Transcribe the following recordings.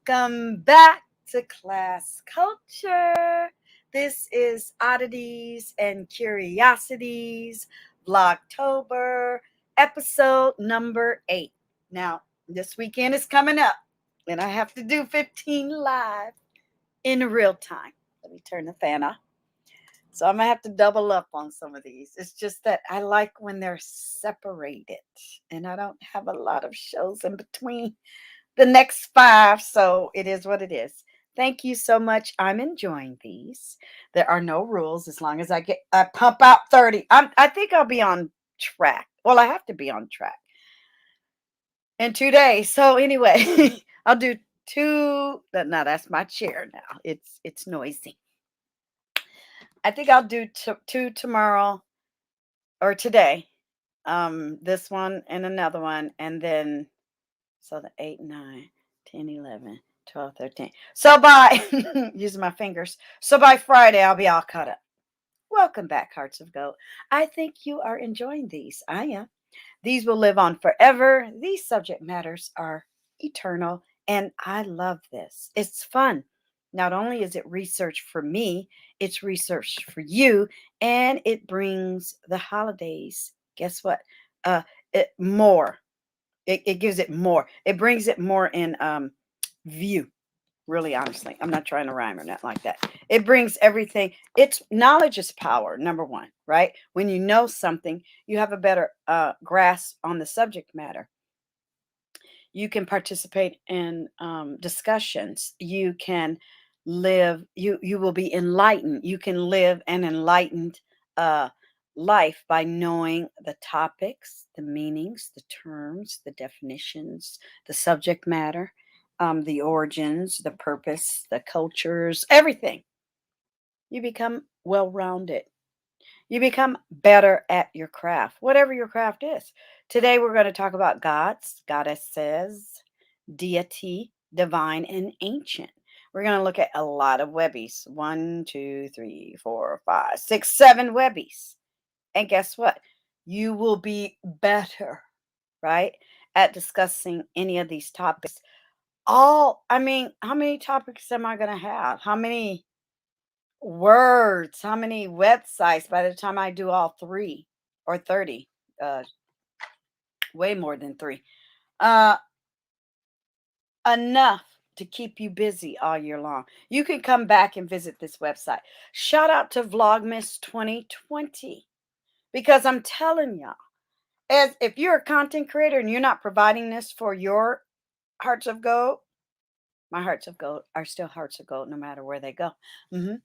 Welcome back to Class Culture. This is Oddities and Curiosities, Vlogtober, episode number 8. Now, this weekend is coming up, and I have to do 15 live in real time. Let me turn the fan off. So I'm gonna have to double up on some of these. It's just that I like when they're separated, and I don't have a lot of shows in between the next 5, so it is what it is. Thank you so much. I'm enjoying these. There are no rules as long as I pump out 30. I think I'll be on track. Well, I have to be on track in 2 days. So anyway, I'll do 2. No, that's my chair now. It's noisy. I think I'll do 2 tomorrow or today. This one and another one, and then so the 8, 9, 10, 11, 12, 13. So by using my fingers. So by Friday, I'll be all caught up. Welcome back, Hearts of Gold. I think you are enjoying these. I am. These will live on forever. These subject matters are eternal, and I love this. It's fun. Not only is it research for me, it's research for you, and it brings the holidays. Guess what? More. It gives it more. It brings it more in view. Really, honestly, I'm not trying to rhyme or nothing like that. It brings everything. It's knowledge is power. Number one, right? When you know something, you have a better grasp on the subject matter. You can participate in discussions. You can live. You will be enlightened. You can live an enlightened uh, life by knowing the topics, the meanings, the terms, the definitions, the subject matter, the origins, the purpose, the cultures, everything. You become well rounded. You become better at your craft, whatever your craft is. Today, we're going to talk about gods, goddesses, deity, divine, and ancient. We're going to look at a lot of webbies 1, 2, 3, 4, 5, 6, 7 webbies. And guess what? You will be better, right, at discussing any of these topics. I mean, how many topics am I going to have? How many words? How many websites by the time I do all 3 or 30? Uh, way more than 3. Uh, enough to keep you busy all year long. You can come back and visit this website. Shout out to Vlogmas 2020 because I'm telling y'all, as if you're a content creator and you're not providing this for your hearts of gold, my hearts of gold are still hearts of gold no matter where they go. Mhm.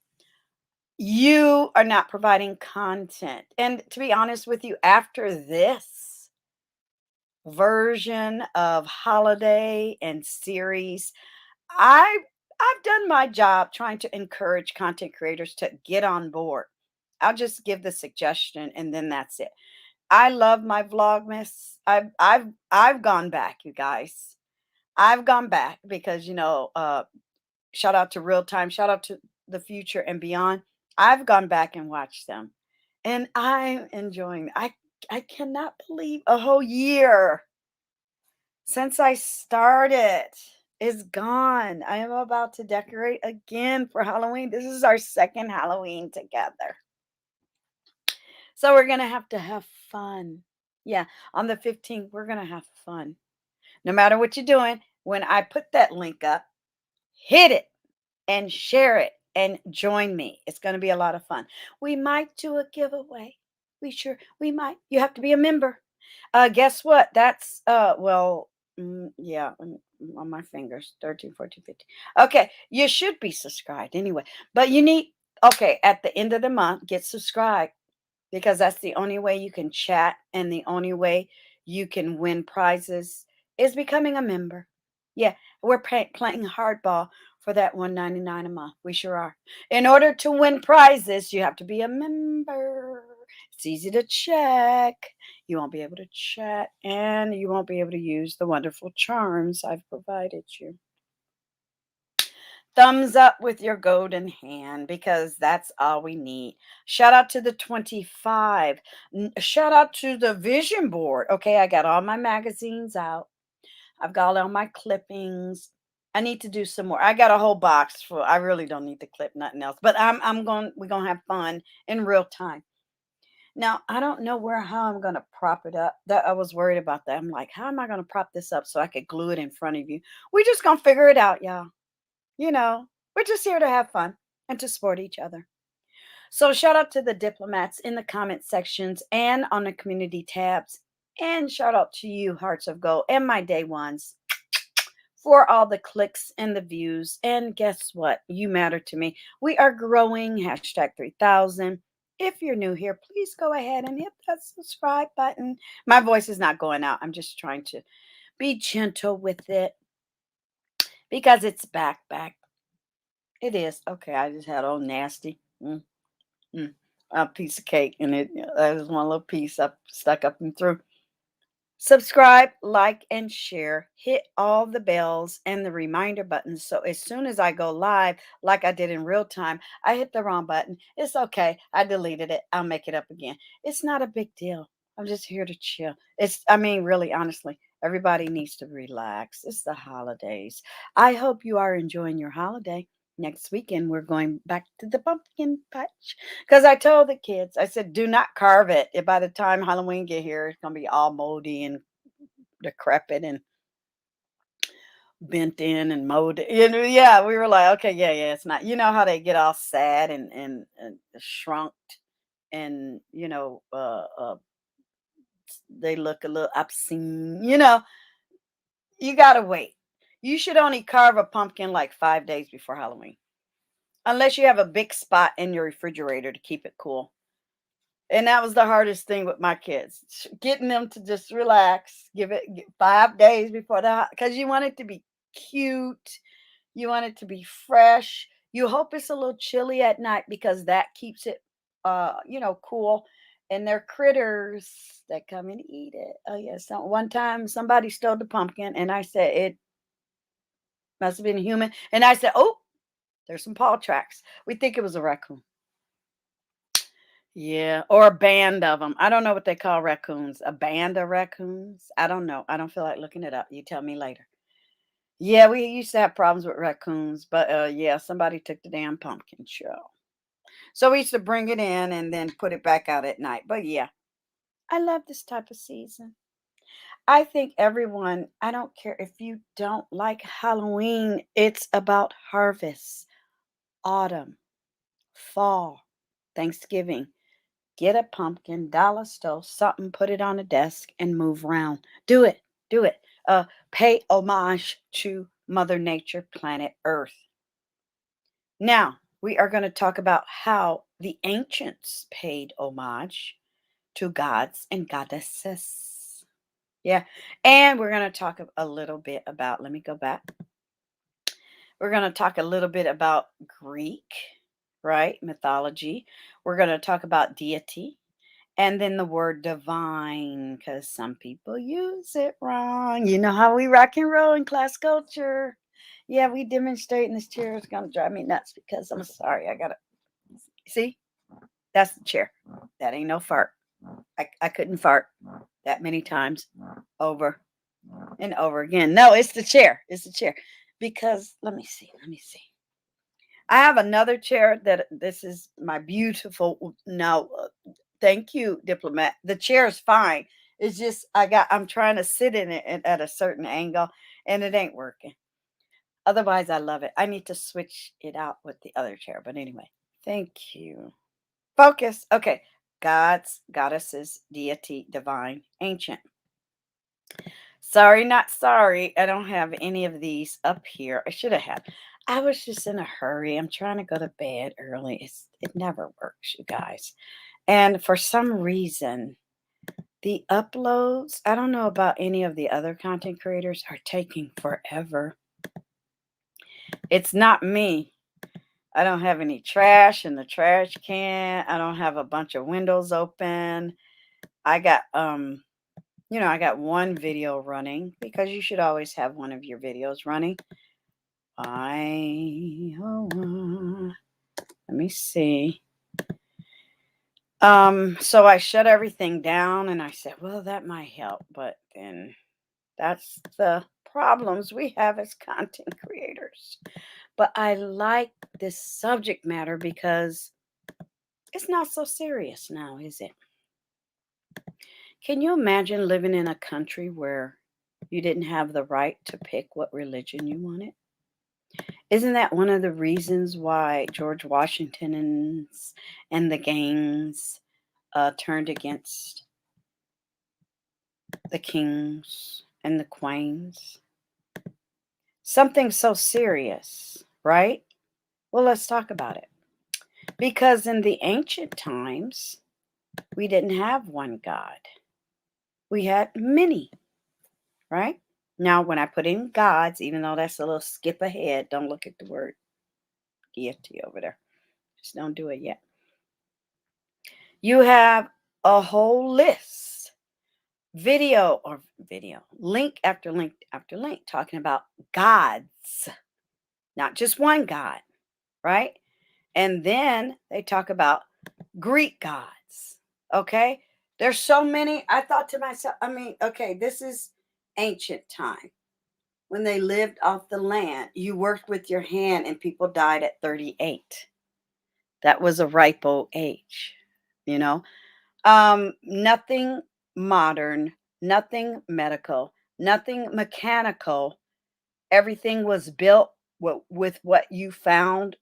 You are not providing content. And to be honest with you, after this version of holiday and series, I I've done my job trying to encourage content creators to get on board. I'll just give the suggestion and then that's it. I love my Vlogmas. I've gone back, you guys. I've gone back because shout out to real time, shout out to the future and beyond. I've gone back and watched them. And I'm enjoying. I cannot believe a whole year since I started is gone. I am about to decorate again for Halloween. This is our second Halloween together. So we're going to have fun. Yeah, on the 15th, we're going to have fun. No matter what you're doing, when I put that link up, hit it and share it and join me. It's going to be a lot of fun. We might do a giveaway. We might. You have to be a member. Guess what? That's yeah, on my fingers, 13, 14, 15. Okay, you should be subscribed anyway. But you need okay, at the end of the month, get subscribed because that's the only way you can chat and the only way you can win prizes is becoming a member. Yeah, we're playing hardball for that 1.99 a month. We sure are. In order to win prizes, you have to be a member. It's easy to check. You won't be able to chat and you won't be able to use the wonderful charms I've provided you. Thumbs up with your golden hand because that's all we need. Shout out to the 25. Shout out to the vision board. Okay, I got all my magazines out. I've got all my clippings. I need to do some more. I got a whole box full. I really don't need to clip nothing else. But we're gonna have fun in real time. Now, I don't know how I'm gonna prop it up. That I was worried about that. I'm like, how am I gonna prop this up so I could glue it in front of you? We're just gonna figure it out, y'all. You know, we're just here to have fun and to support each other. So shout out to the diplomats in the comment sections and on the community tabs. And shout out to you, Hearts of Gold, and my day ones for all the clicks and the views. And guess what? You matter to me. We are growing. Hashtag 3000. If you're new here, please go ahead and hit that subscribe button. My voice is not going out. I'm just trying to be gentle with it because it's back. It is. Okay, I just had all nasty. A piece of cake, and that was one little piece up stuck up and through. Subscribe, like, and share. Hit all the bells and the reminder buttons. So as soon as I go live, like I did in real time, I hit the wrong button. It's okay. I deleted it. I'll make it up again. It's not a big deal. I'm just here to chill. Really, honestly, everybody needs to relax. It's the holidays. I hope you are enjoying your holiday. Next weekend, we're going back to the pumpkin patch because I told the kids, I said, do not carve it. By the time Halloween get here, it's going to be all moldy and decrepit and bent in and mowed. Yeah, we were like, okay, yeah, it's not. You know how they get all sad and shrunk and, they look a little obscene. You got to wait. You should only carve a pumpkin like 5 days before Halloween. Unless you have a big spot in your refrigerator to keep it cool. And that was the hardest thing with my kids, getting them to just relax, give it 5 days before because you want it to be cute. You want it to be fresh. You hope it's a little chilly at night because that keeps it, cool. And they're critters that come and eat it. Oh, yes. One time somebody stole the pumpkin and I said, it must have been a human. And I said, oh, there's some paw tracks. We think it was a raccoon. Yeah, or a band of them. I don't know what they call raccoons. A band of raccoons? I don't know. I don't feel like looking it up. You tell me later. Yeah, we used to have problems with raccoons, but yeah, somebody took the damn pumpkin show. So we used to bring it in and then put it back out at night. But yeah, I love this type of season. I think everyone, I don't care if you don't like Halloween, it's about harvest, autumn, fall, Thanksgiving. Get a pumpkin, dollar store, something, put it on a desk and move around. Do it. Do it. Pay homage to Mother Nature, planet Earth. Now, we are going to talk about how the ancients paid homage to gods and goddesses. Yeah. And we're going to talk a little bit about, let me go back. We're going to talk a little bit about Greek, right? Mythology. We're going to talk about deity. And then the word divine, because some people use it wrong. You know how we rock and roll in class culture. Yeah, we demonstrate, and this chair is going to drive me nuts because I'm sorry. I got to see. That's the chair. That ain't no fart. I couldn't fart that many times over and over again. No, it's the chair. It's the chair. Because let me see. I have another chair that this is my beautiful. No, thank you, diplomat. The chair is fine. It's just I'm trying to sit in it at a certain angle and it ain't working. Otherwise, I love it. I need to switch it out with the other chair. But anyway, thank you. Focus. Okay. Gods, goddesses, deity, divine, ancient. Sorry, not sorry. I don't have any of these up here. I should have had. I was just in a hurry. I'm trying to go to bed early. It never works, you guys. And for some reason, the uploads, I don't know about any of the other content creators, are taking forever. It's not me. I don't have any trash in the trash can. I don't have a bunch of windows open. I got I got one video running because you should always have one of your videos running. Let me see. So I shut everything down and I said, well, that might help, but then that's the problems we have as content creators. But I like this subject matter because it's not so serious now, is it? Can you imagine living in a country where you didn't have the right to pick what religion you wanted? Isn't that one of the reasons why George Washington and the gangs turned against the kings and the queens? Something so serious, right? Well, let's talk about it. Because in the ancient times, we didn't have one God. We had many, right? Now, when I put in gods, even though that's a little skip ahead, don't look at the word deity over there. Just don't do it yet. You have a whole list, video, link after link after link, talking about gods, not just one God, right? And then they talk about Greek gods, okay? There's so many. I thought to myself, okay, this is ancient time. When they lived off the land, you worked with your hand and people died at 38. That was a ripe old age, you know? Nothing modern, nothing medical, nothing mechanical. Everything was built with what you found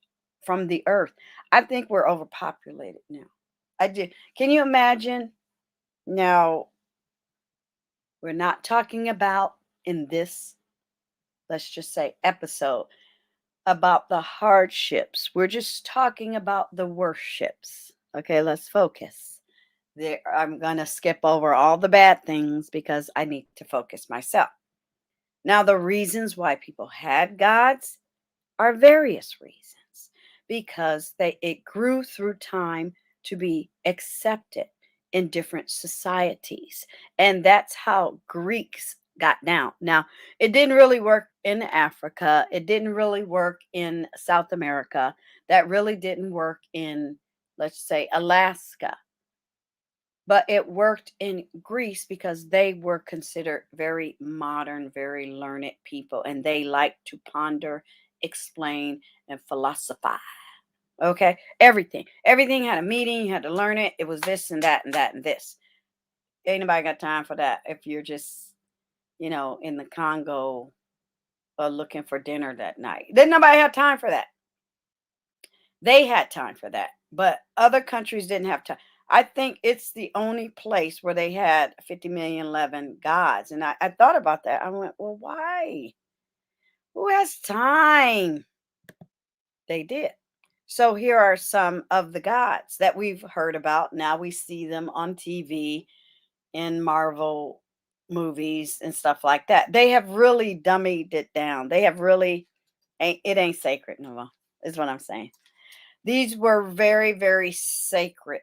from the earth. I think we're overpopulated now. I did. Can you imagine? Now, we're not talking about in this, let's just say, episode about the hardships. We're just talking about the worships. Okay, let's focus. There, I'm going to skip over all the bad things because I need to focus myself. Now, the reasons why people had gods are various reasons because it grew through time to be accepted in different societies. And that's how Greeks got down. Now, it didn't really work in Africa. It didn't really work in South America. That really didn't work in, let's say, Alaska. But it worked in Greece because they were considered very modern, very learned people, and they liked to ponder, explain, and philosophize. Okay, everything had a meaning. You had to learn it. It was this and that and that and this. Ain't nobody got time for that. If you're just, in the Congo, looking for dinner that night, then nobody had time for that. They had time for that, but other countries didn't have time. I think it's the only place where they had 50 million 11 gods. And I thought about that. I went, well, why? Who has time? They did. So here are some of the gods that we've heard about. Now we see them on TV in Marvel movies and stuff like that. They have really dummied it down. They have really, it ain't sacred no more, is what I'm saying. These were very, very sacred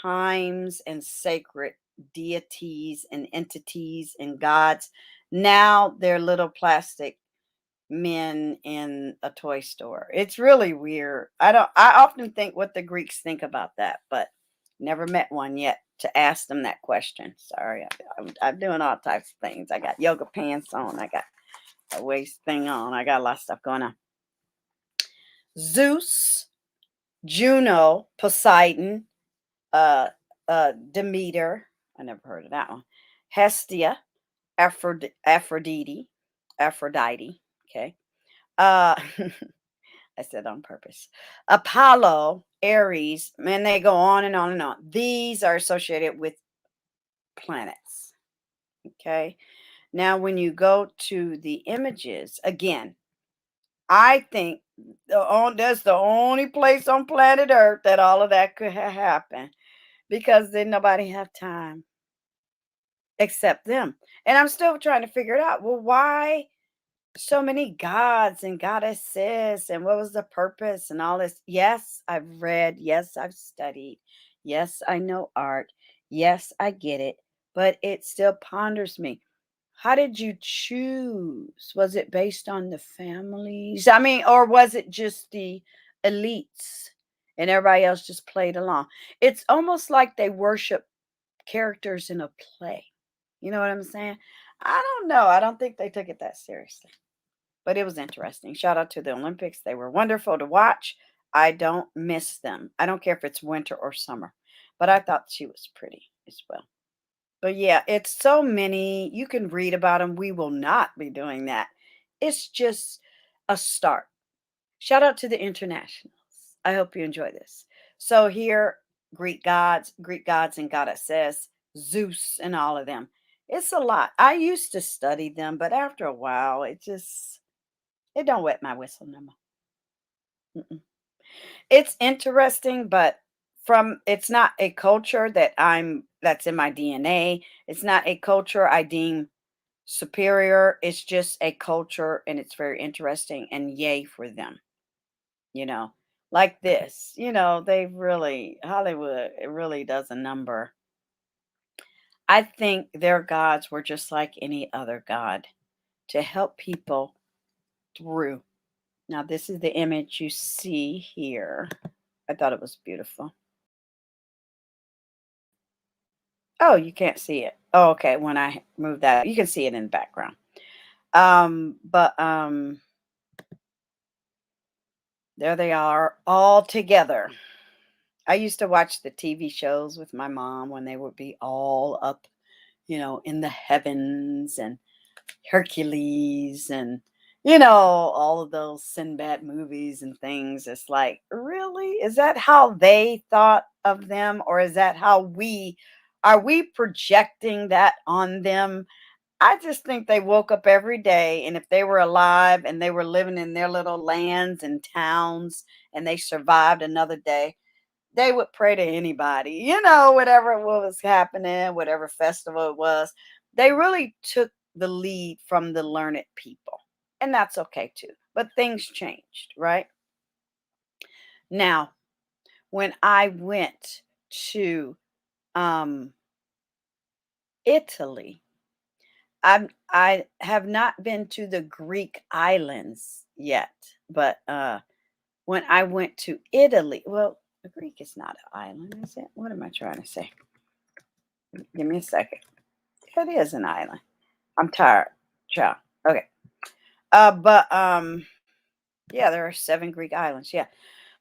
times and sacred deities and entities and gods. Now they're little plastic men in a toy store. It's really weird. I often think what the Greeks think about that, but never met one yet to ask them that question. Sorry, I'm doing all types of things. I got yoga pants on. I got a waist thing on. I got a lot of stuff going on. Zeus, Juno, Poseidon, Demeter. I never heard of that one. Hestia, Aphrodite. Okay. Uh, I said on purpose. Apollo, Aries, and they go on and on and on. These are associated with planets. Okay. Now, when you go to the images, again, I think that's the only place on planet Earth that all of that could happen because then nobody have time except them. And I'm still trying to figure it out. Well, why so many gods and goddesses and what was the purpose and all this? Yes, I've read. Yes, I've studied. Yes, I know art. Yes, I get it. But it still ponders me. How did you choose? Was it based on the families? Or was it just the elites and everybody else just played along? It's almost like they worship characters in a play. You know what I'm saying? I don't know. I don't think they took it that seriously. But it was interesting. Shout out to the Olympics. They were wonderful to watch. I don't miss them. I don't care if it's winter or summer. But I thought she was pretty as well. But yeah, it's so many. You can read about them. We will not be doing that. It's just a start. Shout out to the internationals. I hope you enjoy this. So here, Greek gods and goddesses, Zeus and all of them. It's a lot. I used to study them, but after a while, it don't wet my whistle no more. Mm-mm. It's interesting, but it's not a culture that's in my DNA. It's not a culture I deem superior. It's just a culture and it's very interesting and yay for them, you know. Like this, they really Hollywood, it really does a number. I think their gods were just like any other god to help people through. Now, this is the image you see here. I thought it was beautiful. Oh, you can't see it. Oh, okay. When I move that, you can see it in the background. But there they are all together. I used to watch the TV shows with my mom when they would be all up, in the heavens and Hercules and all of those Sinbad movies and things. It's like, really? Is that how they thought of them? Or is that how are we projecting that on them? I just think they woke up every day, and if they were alive and they were living in their little lands and towns and they survived another day, they would pray to anybody, whatever was happening, whatever festival it was. They really took the lead from the learned people. And that's okay too. But things changed, right? Now, when I went to um, Italy, I have not been to the Greek islands yet, but when I went to Italy, well, the Greek is not an island, is it? What am I trying to say? Give me a second. It is an island. I'm tired, child. Okay. But yeah, there are 7 Greek islands. Yeah.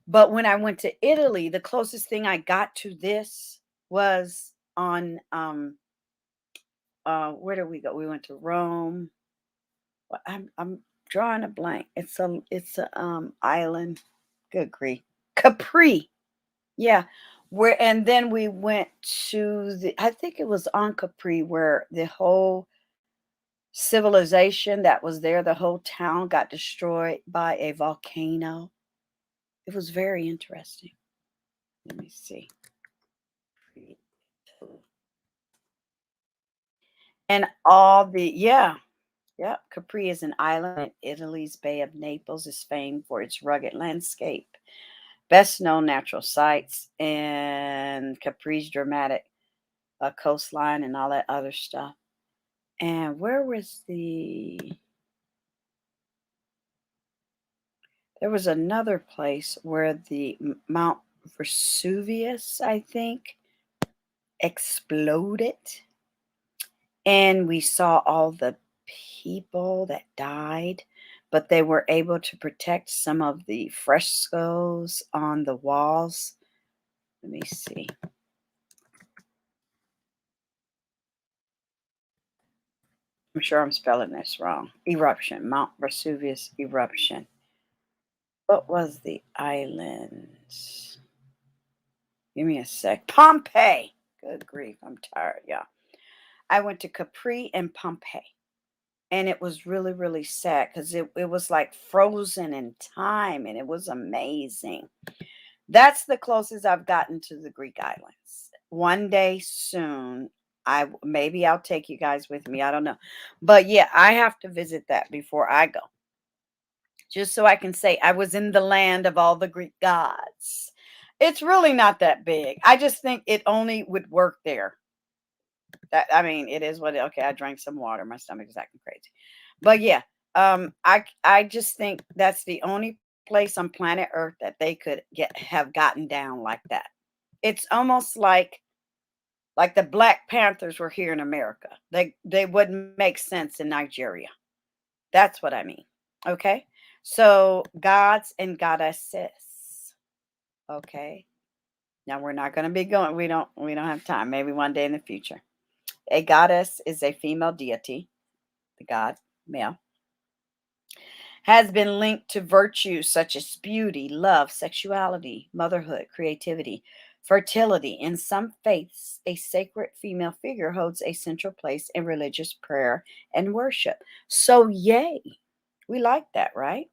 But when I went to Italy, the closest thing I got to this was on where did we go? We went to Rome. I'm drawing a blank. It's a island. Good grief. Capri. Yeah. And then we went to I think it was on Capri where the whole civilization that was there, the whole town got destroyed by a volcano. It was very interesting. Let me see. And yeah, Capri is an island in Italy's Bay of Naples is famed for its rugged landscape, best known natural sights, and Capri's dramatic coastline and all that other stuff. And where was there was another place where the Mount Vesuvius, I think, exploded. And we saw all the people that died, but they were able to protect some of the frescoes on the walls. Let me see. I'm sure I'm spelling this wrong. Eruption, Mount Vesuvius eruption. What was the island? Give me a sec. Pompeii. Good grief, I'm tired, yeah. I went to Capri and Pompeii. And it was really, really sad because it was like frozen in time and it was amazing. That's the closest I've gotten to the Greek islands. One day soon, maybe I'll take you guys with me. I don't know. But yeah, I have to visit that before I go. Just so I can say I was in the land of all the Greek gods. It's really not that big. I just think it only would work there. I mean, it is what okay, I drank some water. My stomach is acting crazy. But yeah, I just think that's the only place on planet Earth that they could have gotten down like that. It's almost like Like the Black Panthers were here in America. They wouldn't make sense in Nigeria. That's what I mean. Okay? So gods and goddesses. Okay? Now we're not going to be going, we don't have time. Maybe one day in the future. A goddess is a female deity, the god, male, has been linked to virtues such as beauty, love, sexuality, motherhood, creativity, fertility. In some faiths, a sacred female figure holds a central place in religious prayer and worship. So, yay. We like that, right?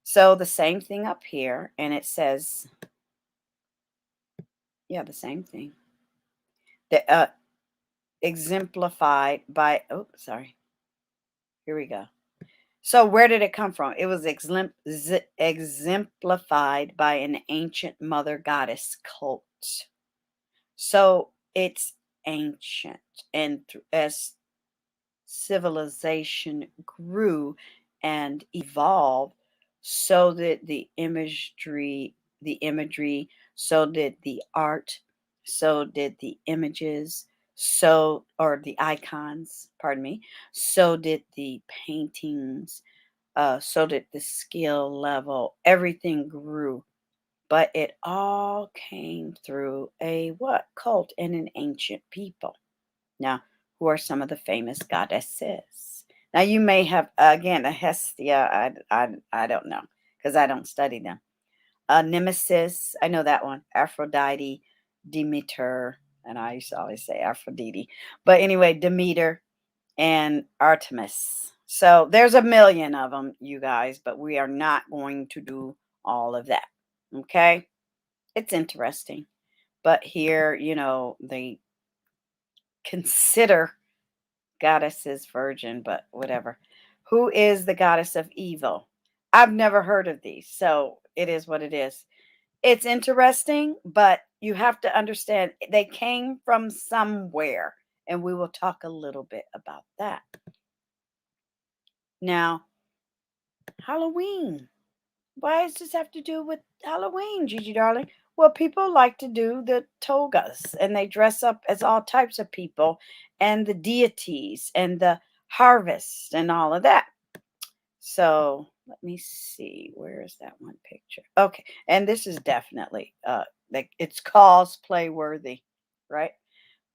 So, the same thing up here, and it says, yeah, the same thing. The exemplified by, oh, sorry. Here we go. So where did it come from? It was exemplified by an ancient mother goddess cult. So it's ancient, and as civilization grew and evolved, so did the imagery, so did the art, so did the images, or the icons, pardon me, so did the paintings, so did the skill level. Everything grew, but it all came through a what? Cult and an ancient people. Now, who are some of the famous goddesses? Now, you may have, again, a Hestia. I don't know because I don't study them. Nemesis, I know that one. Aphrodite, Demeter, and I used to always say Aphrodite. But anyway, Demeter and Artemis. So there's a million of them, you guys, but we are not going to do all of that. Okay? It's interesting. But here, they consider goddesses virgin, but whatever. Who is the goddess of evil? I've never heard of these, so it is what it is. It's interesting, but you have to understand they came from somewhere, and we will talk a little bit about that. Now, Halloween. Why does this have to do with Halloween, Gigi darling? Well, people like to do the togas and they dress up as all types of people and the deities and the harvest and all of that. So let me see. Where is that one picture? Okay. And this is definitely like it's cosplay worthy, right?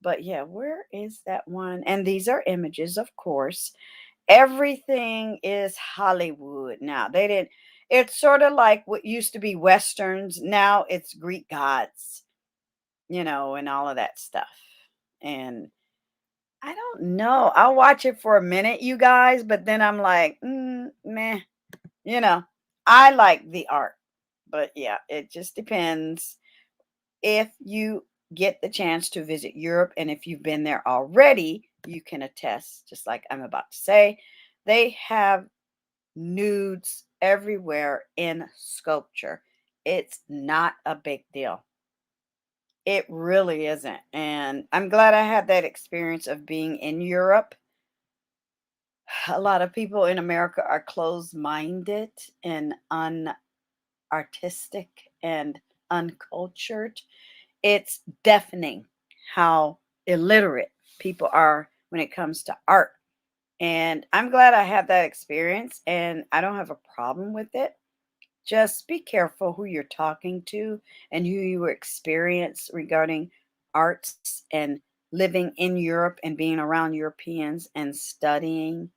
But yeah, where is that one? And these are images, of course. Everything is Hollywood now. They didn't, it's sort of like what used to be Westerns. Now it's Greek gods, and all of that stuff. And I don't know. I'll watch it for a minute, you guys, but then I'm like, meh, you know, I like the art. But yeah, it just depends if you get the chance to visit Europe, and if you've been there already, you can attest, just like I'm about to say, they have nudes everywhere in sculpture. It's not a big deal. It really isn't. And I'm glad I had that experience of being in Europe. A lot of people in America are closed minded and unartistic and uncultured. It's deafening how illiterate people are when it comes to art. And I'm glad I had that experience and I don't have a problem with it. Just be careful who you're talking to and who you experience regarding arts and living in Europe and being around Europeans and studying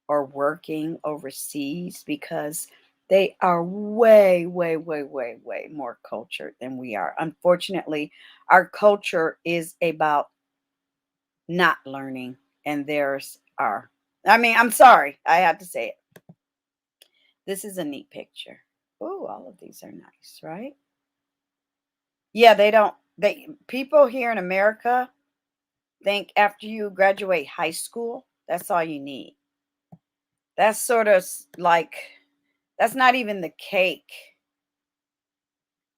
or working overseas, because they are way, way, way, way, way more cultured than we are. Unfortunately, our culture is about not learning, and theirs are. I mean, I'm sorry, I have to say it. This is a neat picture. Oh, all of these are nice, right? Yeah, people here in America think after you graduate high school, that's all you need. That's sort of like, that's not even the cake.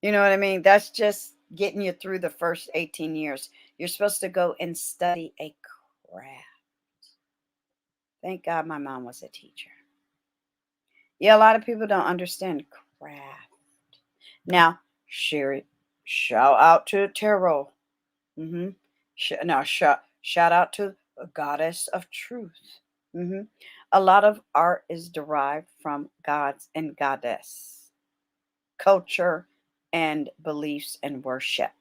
You know what I mean? That's just getting you through the first 18 years. You're supposed to go and study a craft. Thank God my mom was a teacher. Yeah, a lot of people don't understand craft. Now, share it. Shout out to tarot. Mm-hmm. Shout out to a goddess of truth. Mm-hmm. A lot of art is derived from gods and goddess, culture, and beliefs and worship.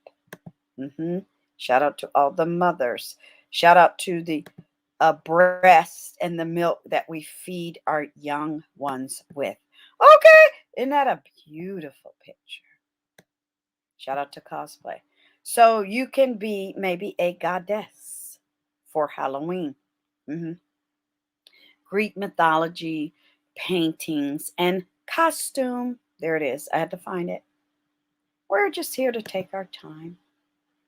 Mm-hmm. Shout out to all the mothers. Shout out to the breast and the milk that we feed our young ones with. Okay, isn't that a beautiful picture? Shout out to cosplay. So you can be maybe a goddess for Halloween. Hmm. Greek mythology, paintings, and costume. There it is. I had to find it. We're just here to take our time.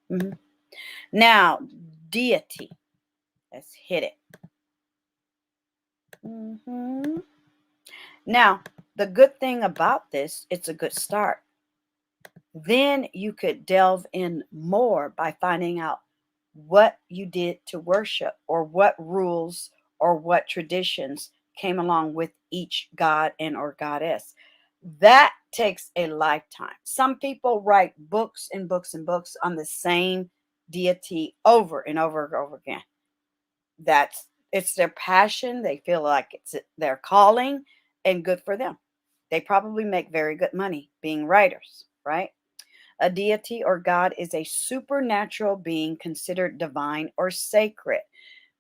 Hmm. Now, deity. Let's hit it. Hmm. Now, the good thing about this, it's a good start. Then you could delve in more by finding out what you did to worship or what rules or what traditions came along with each god and or goddess. That takes a lifetime. Some people write books and books and books on the same deity over and over and over again. It's their passion. They feel like it's their calling, and good for them. They probably make very good money being writers, right? A deity or god is a supernatural being considered divine or sacred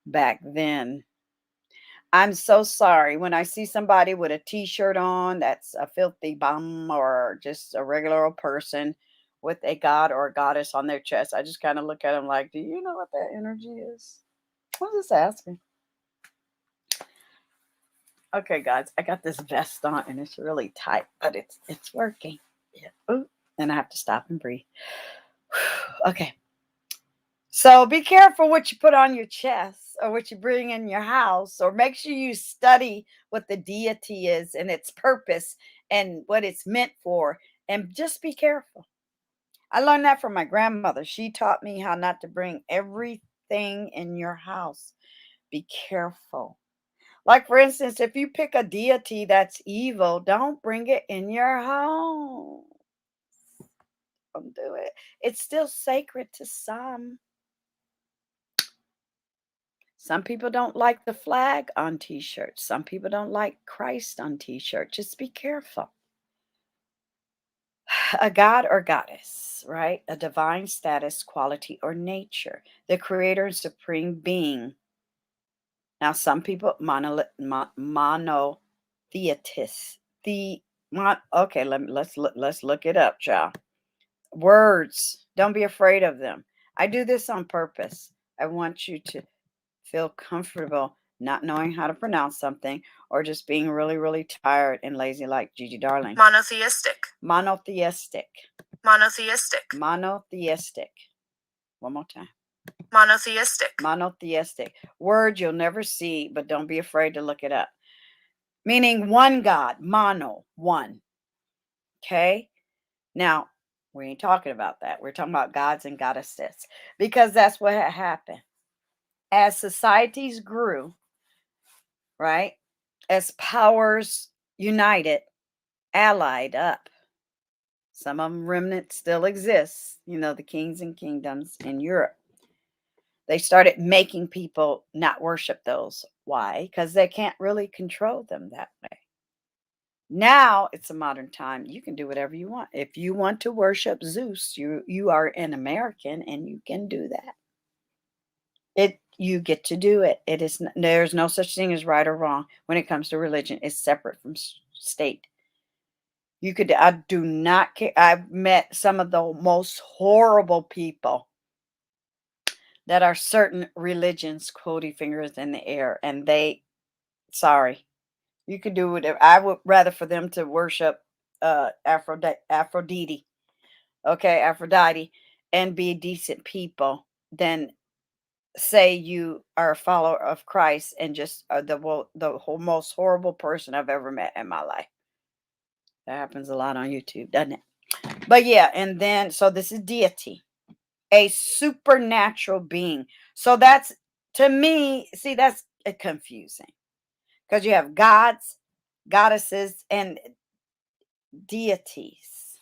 back then. I'm so sorry when I see somebody with a t-shirt on that's a filthy bum or just a regular old person with a god or a goddess on their chest. I just kind of look at them like, do you know what that energy is? I'm just asking. Okay, guys, I got this vest on and it's really tight, but it's working. Yeah. Ooh, and I have to stop and breathe. Okay. So be careful what you put on your chest or what you bring in your house, or make sure you study what the deity is and its purpose and what it's meant for. And just be careful. I learned that from my grandmother. She taught me how not to bring everything in your house. Be careful. Like, for instance, if you pick a deity that's evil, don't bring it in your home. Don't do it. It's still sacred to some. Some people don't like the flag on t-shirts. Some people don't like Christ on t-shirts. Just be careful. A god or goddess, right? A divine status, quality, or nature. The creator and supreme being. Now, some people monotheists. Okay, let's look it up, child. Words. Don't be afraid of them. I do this on purpose. I want you to feel comfortable not knowing how to pronounce something or just being really, really tired and lazy like Gigi Darling. Monotheistic. Monotheistic. Monotheistic. Monotheistic. One more time. Monotheistic. Monotheistic. Word you'll never see, but don't be afraid to look it up. Meaning one God. Mono. One. Okay? Now, we ain't talking about that. We're talking about gods and goddesses. Because that's what happened. As societies grew, right? As powers united, allied up. Some of them remnants still exist, the kings and kingdoms in Europe. They started making people not worship those. Why? Because they can't really control them that way. Now it's a modern time. You can do whatever you want. If you want to worship Zeus, you are an American and you can do that. You get to do it. There's no such thing as right or wrong when it comes to religion. It's separate from state. I do not care. I've met some of the most horrible people that are certain religions, quoting fingers in the air, and sorry, you could do whatever. I would rather for them to worship Aphrodite, okay, Aphrodite, and be decent people than say you are a follower of Christ and just the most horrible person I've ever met in my life. That happens a lot on YouTube, doesn't it? But yeah, and then so this is deity, a supernatural being. So that's, to me, see, that's confusing because you have gods, goddesses, and deities.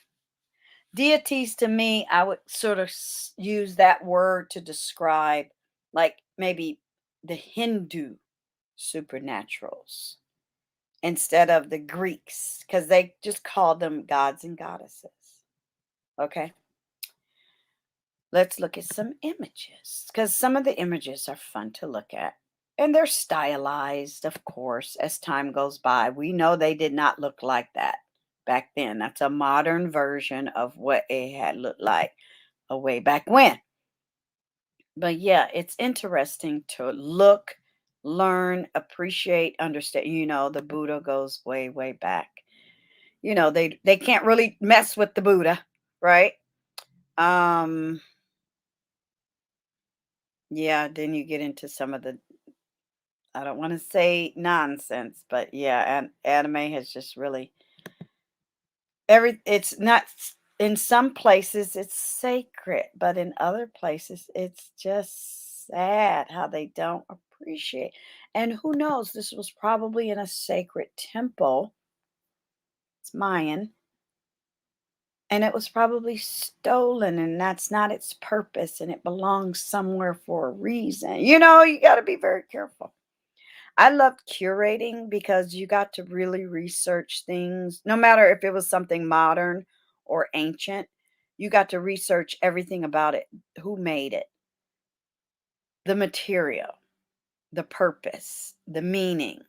Deities to me, I would sort of use that word to describe like maybe the Hindu supernaturals instead of the Greeks because they just called them gods and goddesses. Okay. Let's look at some images because some of the images are fun to look at. And they're stylized, of course, as time goes by. We know they did not look like that back then. That's a modern version of what it had looked like way back when. But yeah, it's interesting to look, learn, appreciate, understand. The Buddha goes way, way back. They can't really mess with the Buddha, right? Yeah, then you get into some of the, I don't want to say nonsense, but yeah, and anime has just really it's not in some places it's sacred, but in other places it's just sad how they don't appreciate. And who knows, this was probably in a sacred temple. It's Mayan. And it was probably stolen, and that's not its purpose, and it belongs somewhere for a reason. You got to be very careful. I loved curating because you got to really research things, no matter if it was something modern or ancient. You got to research everything about it, who made it, the material, the purpose, the meaning,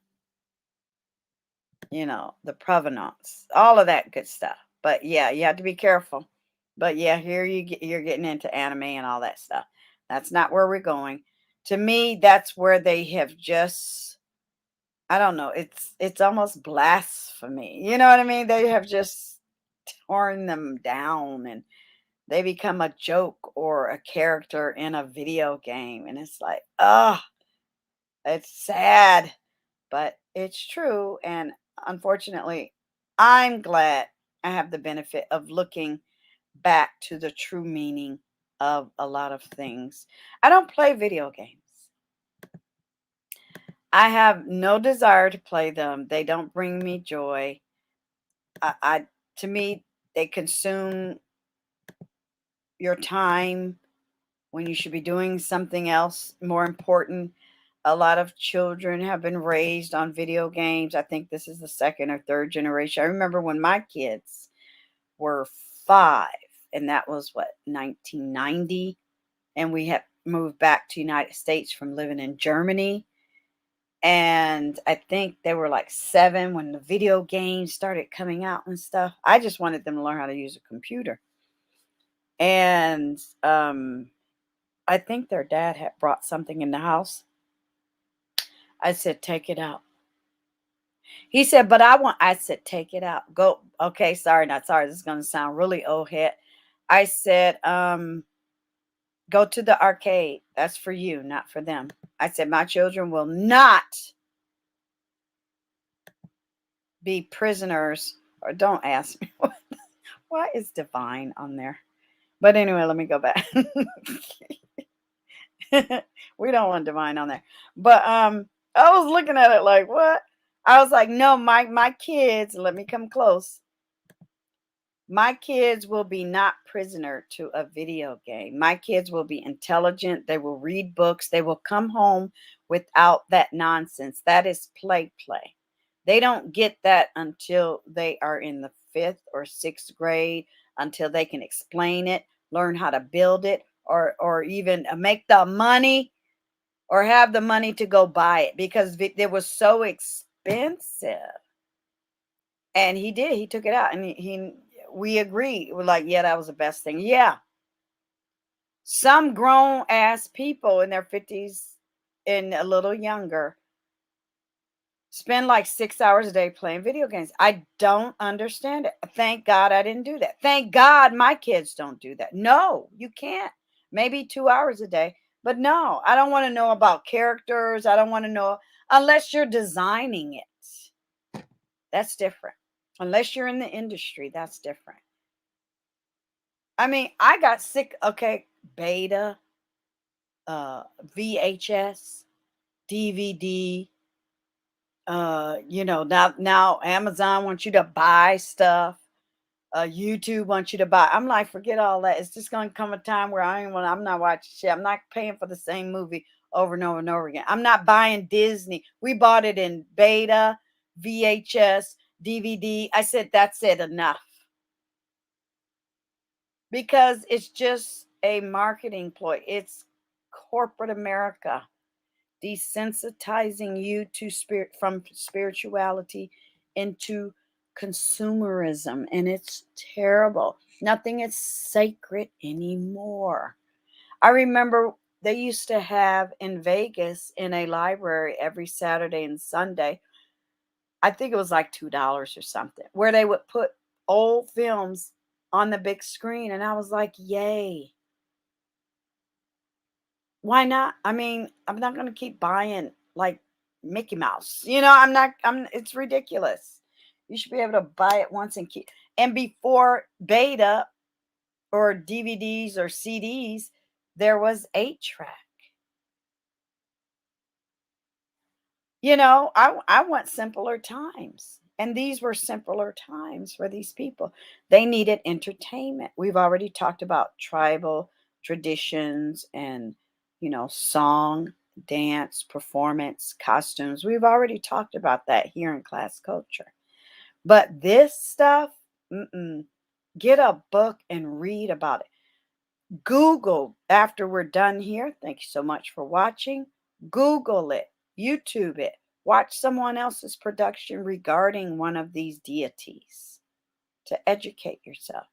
the provenance, all of that good stuff. But yeah, you have to be careful. But yeah, here you're getting into anime and all that stuff. That's not where we're going. To me, that's where they have just, I don't know, it's almost blasphemy. You know what I mean? They have just torn them down and they become a joke or a character in a video game. And it's like, oh, it's sad, but it's true. And unfortunately, I'm glad I have the benefit of looking back to the true meaning of a lot of things. I don't play video games. I have no desire to play them. They don't bring me joy. To me, they consume your time when you should be doing something else more important. A lot of children have been raised on video games. I think this is the second or third generation. I remember when my kids were 5, and that was what, 1990, and we had moved back to United States from living in Germany. And I think they were like 7 when the video games started coming out and stuff. I just wanted them to learn how to use a computer. And I think their dad had brought something in the house. I said, take it out. He said, but I said, take it out. Go. Okay, sorry, not sorry. This is going to sound really old head. I said, go to the arcade. That's for you, not for them. I said, my children will not be prisoners, or don't ask me why is divine on there. But anyway, let me go back. We don't want divine on there. But I was looking at it like, what? I was like, no, my kids, let me come close. My kids will be not prisoner to a video game. My kids will be intelligent. They will read books. They will come home without that nonsense. That is play. They don't get that until they are in the 5th or 6th grade, until they can explain it, learn how to build it, or even make the money or have the money to go buy it, because it was so expensive. And he took it out, and we agreed. We're like, yeah, that was the best thing. Yeah. Some grown ass people in their 50s and a little younger spend like 6 hours a day playing video games. I don't understand it. Thank God I didn't do that. Thank God my kids don't do that. No, you can't. Maybe 2 hours a day. But no, I don't want to know about characters. I don't want to know unless you're designing it. That's different. Unless you're in the industry, that's different. I mean, I got sick. Okay, beta, VHS, DVD. Now Amazon wants you to buy stuff. YouTube wants you to buy. I'm like, forget all that. It's just going to come a time where I'm not watching shit. I'm not paying for the same movie over and over and over again. I'm not buying Disney. We bought it in beta, VHS, DVD. I said, that's it, enough. Because it's just a marketing ploy. It's corporate America desensitizing you to from spirituality into consumerism, and it's terrible. Nothing is sacred anymore. I remember they used to have in Vegas in a library every Saturday and Sunday, I think it was like $2 or something, where they would put old films on the big screen, and I was like, yay. Why not? I mean, I'm not going to keep buying like Mickey Mouse. It's ridiculous. You should be able to buy it once and keep. And before beta or DVDs or CDs, there was 8-track. I want simpler times. And these were simpler times for these people. They needed entertainment. We've already talked about tribal traditions and, song, dance, performance, costumes. We've already talked about that here in class culture. But this stuff, get a book and read about it. Google after we're done here. Thank you so much for watching. Google it, YouTube it, watch someone else's production regarding one of these deities to educate yourself.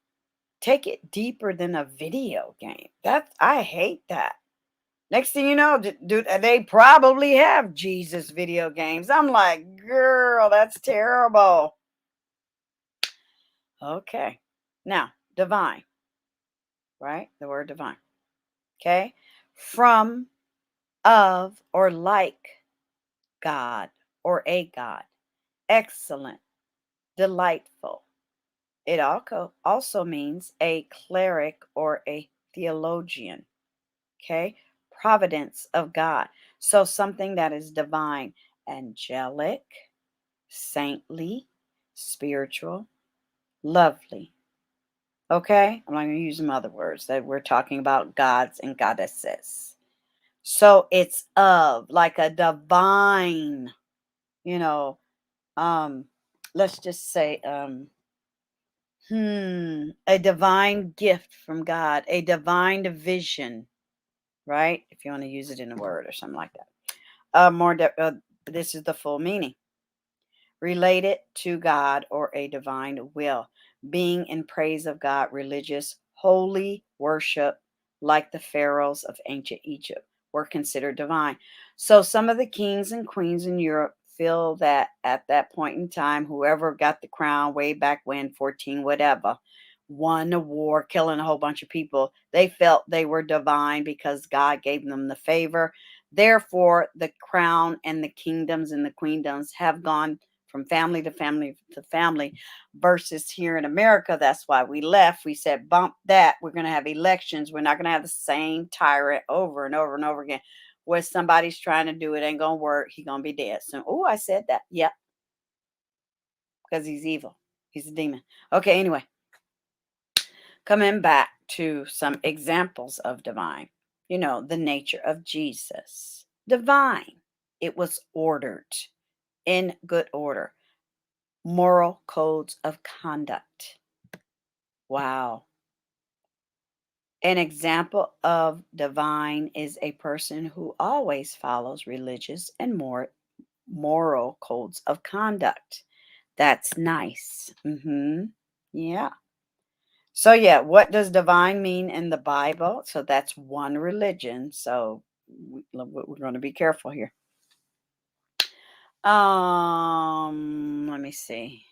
Take it deeper than a video game. I hate that. Next thing you know, they probably have Jesus video games. I'm like, girl, that's terrible. Okay. Now, divine, right? The word divine. Okay. From, of, or like God or a God. Excellent, delightful. It also means a cleric or a theologian. Okay. Providence of God. So something that is divine, angelic, saintly, spiritual, lovely. Okay. I'm not going to use some other words that we're talking about gods and goddesses. So it's of, like a divine, you know, let's just say, a divine gift from God, a divine vision, right? If you want to use it in a word or something like that. This is the full meaning. Related to God or a divine will, being in praise of God, religious, holy worship, like the pharaohs of ancient Egypt were considered divine. So some of the kings and queens in Europe feel that at that point in time, whoever got the crown way back when, 14 whatever, won a war, killing a whole bunch of people, they felt they were divine because God gave them the favor. Therefore, the crown and the kingdoms and the queendoms have gone from family to family to family, versus here in America. That's why we left. We said, bump that. We're going to have elections. We're not going to have the same tyrant over and over and over again. Where somebody's trying to do it, ain't going to work. He's going to be dead soon. Oh, I said that. Yep. Because he's evil. He's a demon. Okay, anyway. Coming back to some examples of divine. The nature of Jesus. Divine. It was ordered in good order. Moral codes of conduct. Wow. An example of divine is a person who always follows religious and moral codes of conduct. That's nice. Yeah. So yeah, what does divine mean in the Bible? So that's one religion. So we're going to be careful here. Let me see.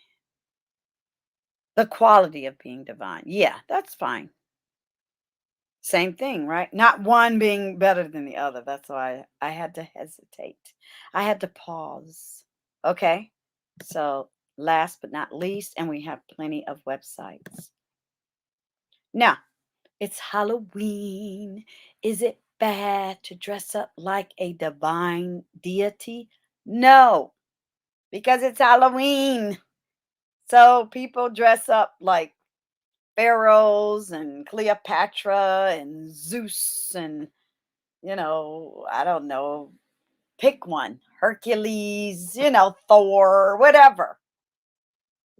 The quality of being divine. Yeah, that's fine. Same thing, right? Not one being better than the other. That's why I had to hesitate. I had to pause. Okay. So last but not least, and we have plenty of websites. Now, it's Halloween. Is it bad to dress up like a divine deity? No, because it's Halloween. So people dress up like pharaohs and Cleopatra and Zeus and, I don't know, pick one. Hercules, Thor, whatever.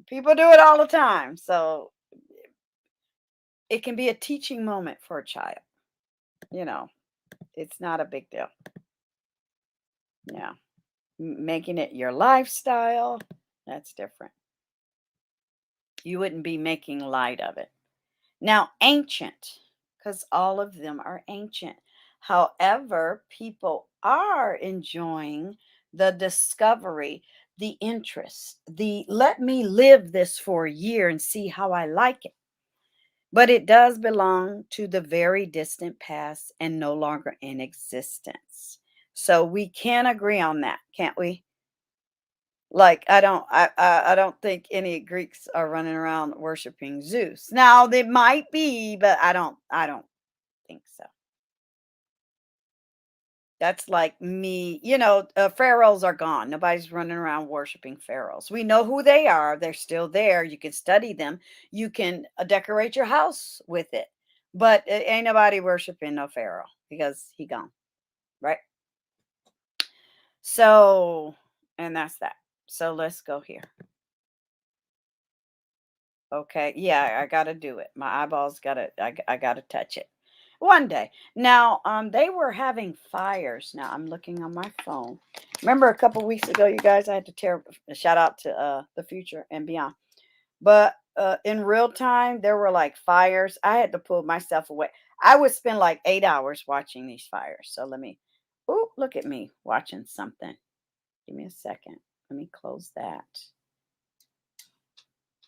People do it all the time. So it can be a teaching moment for a child. It's not a big deal. Yeah. Making it your lifestyle, that's different. You wouldn't be making light of it. Now, ancient, because all of them are ancient. However, people are enjoying the discovery, the interest, the let me live this for a year and see how I like it. But it does belong to the very distant past and no longer in existence. So we can agree on that, can't we? Like I don't think any Greeks are running around worshiping Zeus. Now they might be, but I don't think so. That's like me, pharaohs are gone. Nobody's running around worshiping pharaohs. We know who they are. They're still there. You can study them. You can decorate your house with it. But ain't nobody worshiping no pharaoh because he gone, right? So, and that's that. So let's go here. Okay. Yeah, I gotta do it. My eyeballs gotta I gotta touch it. One day. Now, they were having fires. Now I'm looking on my phone. Remember a couple weeks ago, you guys, I had to tear a shout out to the future and beyond. But in real time, there were like fires. I had to pull myself away. I would spend like 8 hours watching these fires. So oh, look at me watching something. Give me a second. Let me close that.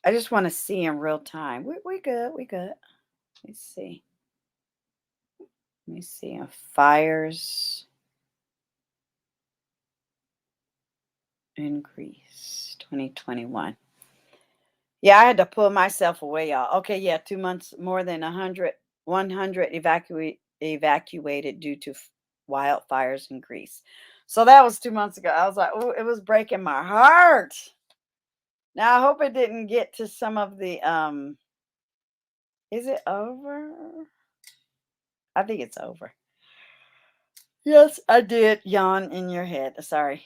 I just want to see in real time. We good. We good. Let's see. Let me see. Fires in Greece, 2021. Yeah, I had to pull myself away, y'all. Okay, yeah, 2 months, more than 100 evacuated due to wildfires in Greece. So that was 2 months ago. I was like, oh, it was breaking my heart. Now I hope it didn't get to some of the is it over? I think it's over. Yes, I did yawn in your head. Sorry.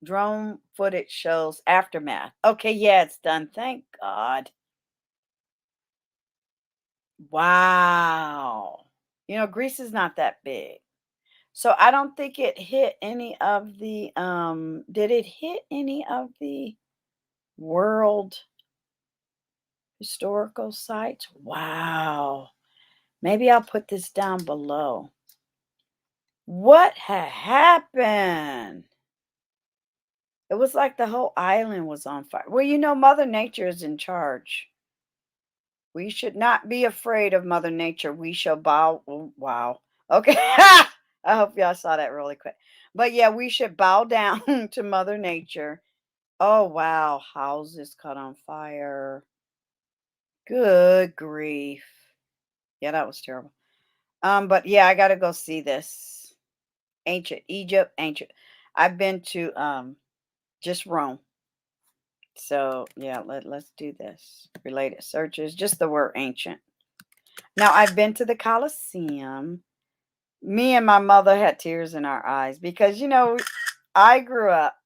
Drone footage shows aftermath. Okay, yeah, it's done. Thank God. Wow. Greece is not that big. So I don't think it hit any of the did it hit any of the world historical sites? Wow. Maybe I'll put this down below. What had happened? It was like the whole island was on fire. Well, Mother Nature is in charge. We should not be afraid of Mother Nature. We shall bow. Oh, wow. Okay. I hope y'all saw that really quick. But yeah, we should bow down to Mother Nature. Oh, wow. Houses caught on fire. Good grief. Yeah, that was terrible. But yeah, I got to go see this. Ancient Egypt, ancient. I've been to just Rome. So yeah, let's do this. Related searches, just the word ancient. Now I've been to the Colosseum. Me and my mother had tears in our eyes because I grew up,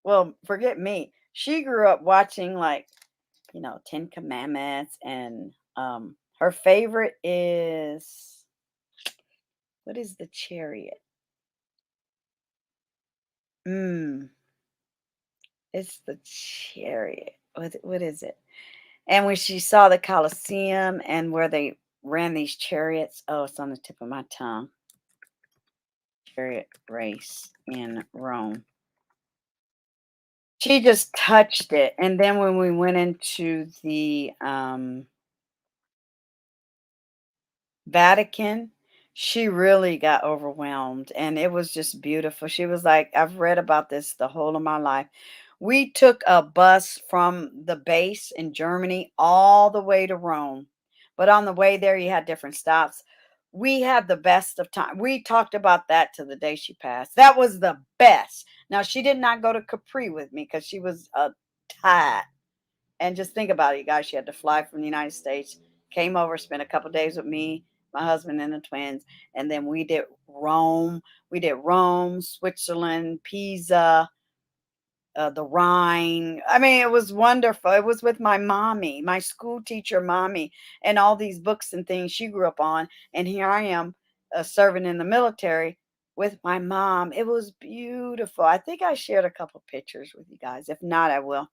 well, forget me. She grew up watching like, 10 Commandments and her favorite is what is the chariot? It's the chariot. What is it? And when she saw the Colosseum and where they ran these chariots, oh, it's on the tip of my tongue. Chariot race in Rome. She just touched it. And then when we went into the Vatican, she really got overwhelmed and it was just beautiful. She was like, I've read about this the whole of my life. We took a bus from the base in Germany all the way to Rome. But on the way there, you had different stops. We had the best of time. We talked about that till the day she passed. That was the best. Now, she did not go to Capri with me because she was tired. And just think about it, you guys. She had to fly from the United States, came over, spent a couple days with me, my husband, and the twins. And then we did Rome. We did Rome, Switzerland, Pisa, the Rhine. I mean, it was wonderful. It was with my mommy, my school teacher mommy, and all these books and things she grew up on. And here I am serving in the military with my mom. It was beautiful. I think I shared a couple pictures with you guys. If not, I will.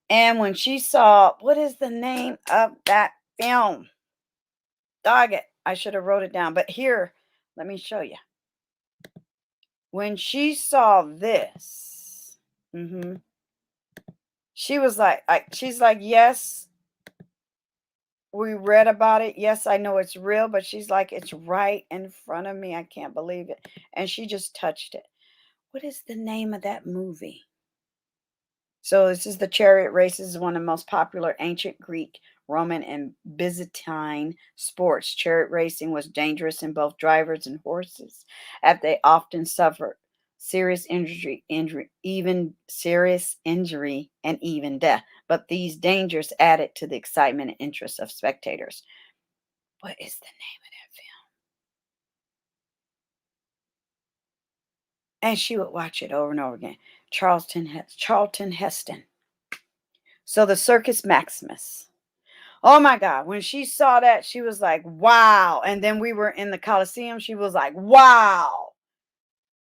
And when she saw, what is the name of that film? Dog it. I should have wrote it down. But here, let me show you. When she saw this, she was like, she's like, yes, we read about it. Yes, I know it's real. But she's like, it's right in front of me. I can't believe it. And she just touched it. What is the name of that movie? So this is the chariot races, one of the most popular ancient Greek, Roman, and Byzantine sports. Chariot racing was dangerous in both drivers and horses, as they often suffered serious injury, even serious injury, and even death. But these dangers added to the excitement and interest of spectators. What is the name of that film? And she would watch it over and over again. Charlton Heston. So the Circus Maximus. Oh my God. When she saw that, she was like, wow. And then we were in the Coliseum. She was like, wow.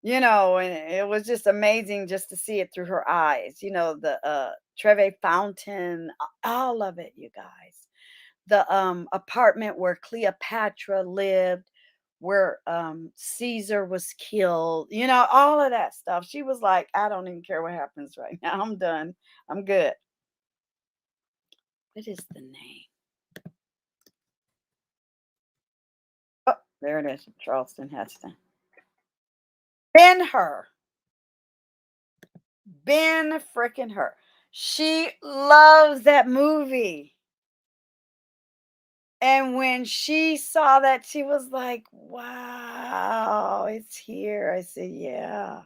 And it was just amazing just to see it through her eyes. The Trevi Fountain, all of it, you guys. The apartment where Cleopatra lived, where Caesar was killed, all of that stuff. She was like, I don't even care what happens right now. I'm done. I'm good. What is the name? Oh, there it is. Charlton Heston. Ben-Hur. Ben frickin' Hur. She loves that movie. And when she saw that, she was like, wow, it's here. I said, yeah.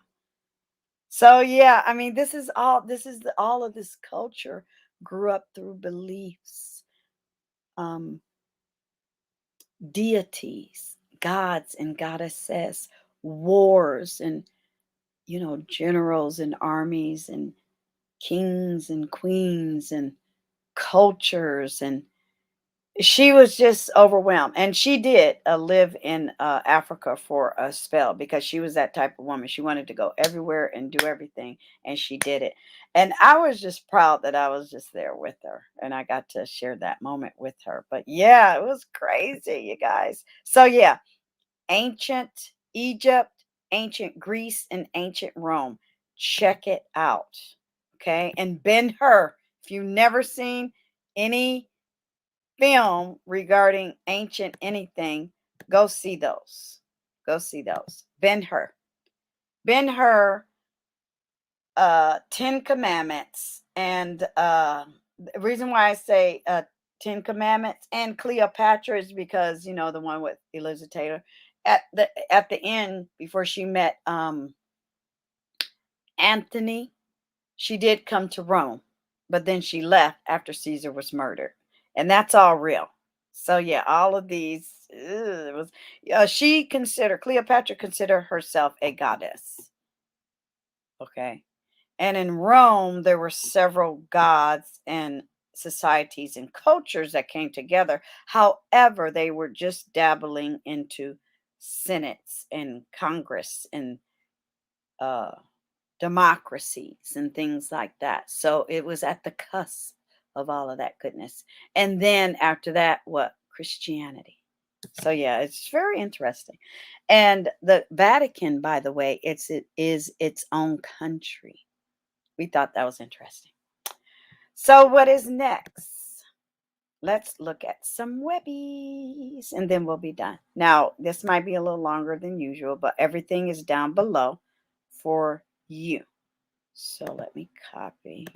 So yeah, I mean, all of this culture grew up through beliefs, um, deities, gods and goddesses, wars, and generals and armies and kings and queens and cultures. And she was just overwhelmed. And she did live in Africa for a spell, because she was that type of woman. She wanted to go everywhere and do everything, and she did it. And I was just proud that I was just there with her, and I got to share that moment with her. But yeah, it was crazy, you guys. So yeah, ancient Egypt, ancient Greece, and ancient Rome. Check it out. Okay. And Ben-Hur, if you've never seen any film regarding ancient anything, go see those. Go see those. Ben-Hur. Ben-Hur, 10 Commandments. And the reason why I say 10 Commandments and Cleopatra is because, the one with Elizabeth Taylor. At the end, before she met Anthony, she did come to Rome, but then she left after Caesar was murdered. And that's all real. So yeah, all of these, it was Cleopatra considered herself a goddess. Okay. And in Rome, there were several gods and societies and cultures that came together. However, they were just dabbling into senates and Congress and uh, democracies and things like that. So it was at the cusp of all of that goodness. And then after that, what? Christianity. So yeah, it's very interesting. And the Vatican, by the way, it is its own country. We thought that was interesting. So what is next? Let's look at some webbies and then we'll be done. Now, this might be a little longer than usual, but everything is down below for you. So let me copy.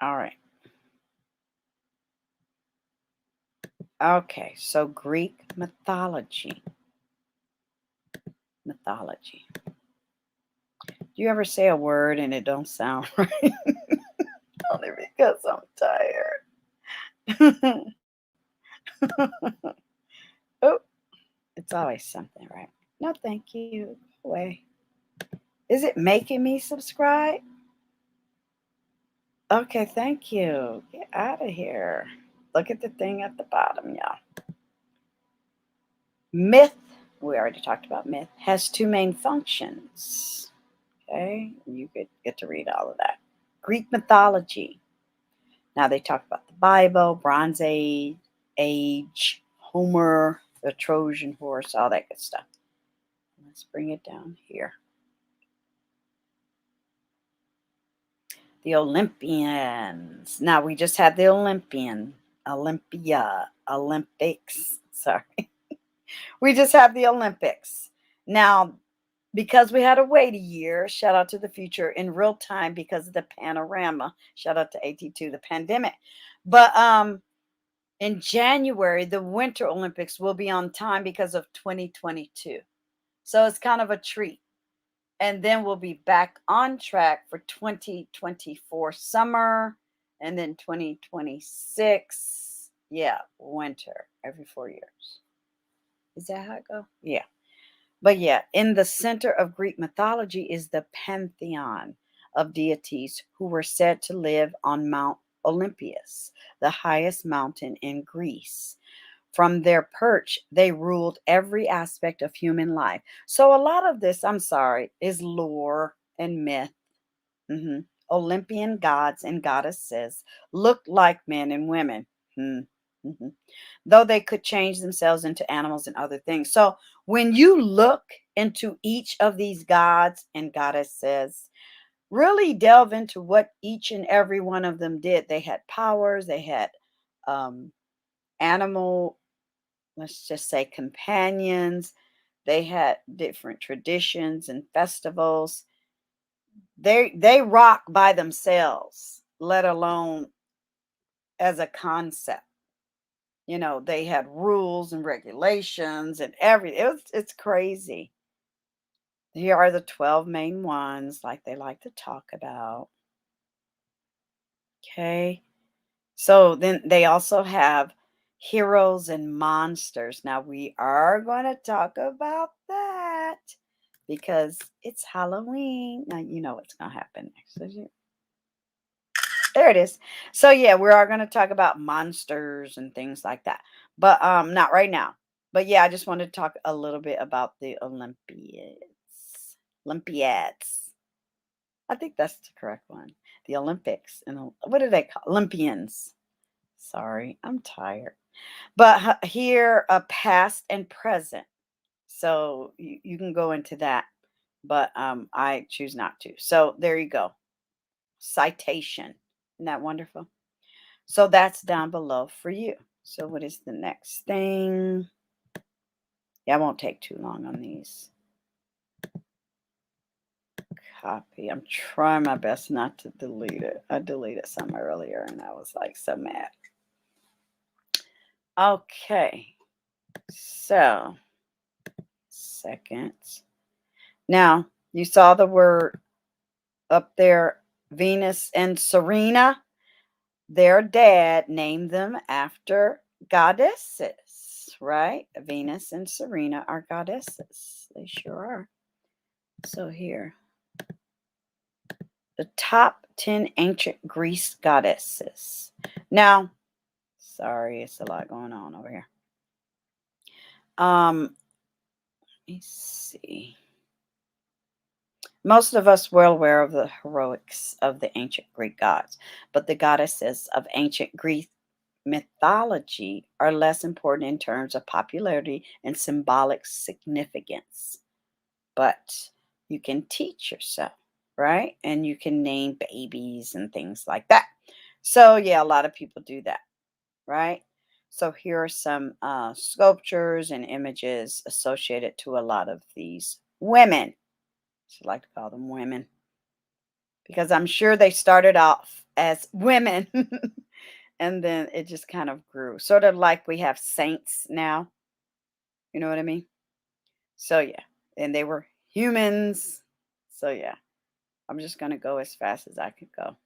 All right. Okay, so Greek mythology. Mythology. Do you ever say a word and it don't sound right? Only because I'm tired. Oh, it's always something, right? No, thank you. Way. Is it making me subscribe? Okay, thank you. Get out of here. Look at the thing at the bottom, y'all. Myth, we already talked about myth, has two main functions. Okay, you could get to read all of that. Greek mythology. Now they talk about the Bible, Bronze Age, Homer, the Trojan horse, all that good stuff. Let's bring it down here. The Olympians. Now we just had the Olympics. Sorry. We just had the Olympics. Now, because we had to wait a year, shout out to the future, in real time because of the panorama. Shout out to AT2, the pandemic. But in January, the Winter Olympics will be on time because of 2022. So it's kind of a treat. And then we'll be back on track for 2024 summer and then 2026. Yeah, winter every 4 years. Is that how it goes? Yeah. But yeah, in the center of Greek mythology is the pantheon of deities who were said to live on Mount Olympus, the highest mountain in Greece. From their perch, they ruled every aspect of human life. So a lot of this, I'm sorry, is lore and myth. Olympian gods and goddesses looked like men and women. Though they could change themselves into animals and other things. So when you look into each of these gods and goddesses, really delve into what each and every one of them did. They had powers, they had animal, let's just say companions, they had different traditions and festivals. They rock by themselves, let alone as a concept. You know, they had rules and regulations and everything. It's crazy. Here are the 12 main ones, like they like to talk about. Okay. So then they also have heroes and monsters. Now we are going to talk about that because it's Halloween. Now you know what's going to happen next. There it is. So yeah, we are going to talk about monsters and things like that. But not right now. But yeah, I just wanted to talk a little bit about the Olympiads. Olympiads. I think that's the correct one. The Olympics. And what do they call Olympians? Sorry, I'm tired. But here, past and present. So you can go into that. But I choose not to. So there you go. Citation. Isn't that wonderful? So that's down below for you. So what is the next thing? Yeah, I won't take too long on these. Copy. I'm trying my best not to delete it. I deleted some earlier and I was like so mad. Okay. So, seconds. Now, you saw the word up there, Venus and Serena. Their dad named them after goddesses, right? Venus and Serena are goddesses. They sure are. So here, the top 10 ancient Greece goddesses. Now, sorry, it's a lot going on over here. Let me see. Most of us were aware of the heroics of the ancient Greek gods, but the goddesses of ancient Greek mythology are less important in terms of popularity and symbolic significance. But you can teach yourself, right? And you can name babies and things like that. So, yeah, a lot of people do that, right? So, here are some sculptures and images associated to a lot of these women. I like to call them women because I'm sure they started off as women and then it just kind of grew. Sort of like we have saints now. You know what I mean? So, yeah. And they were humans. So, yeah. I'm just going to go as fast as I could go.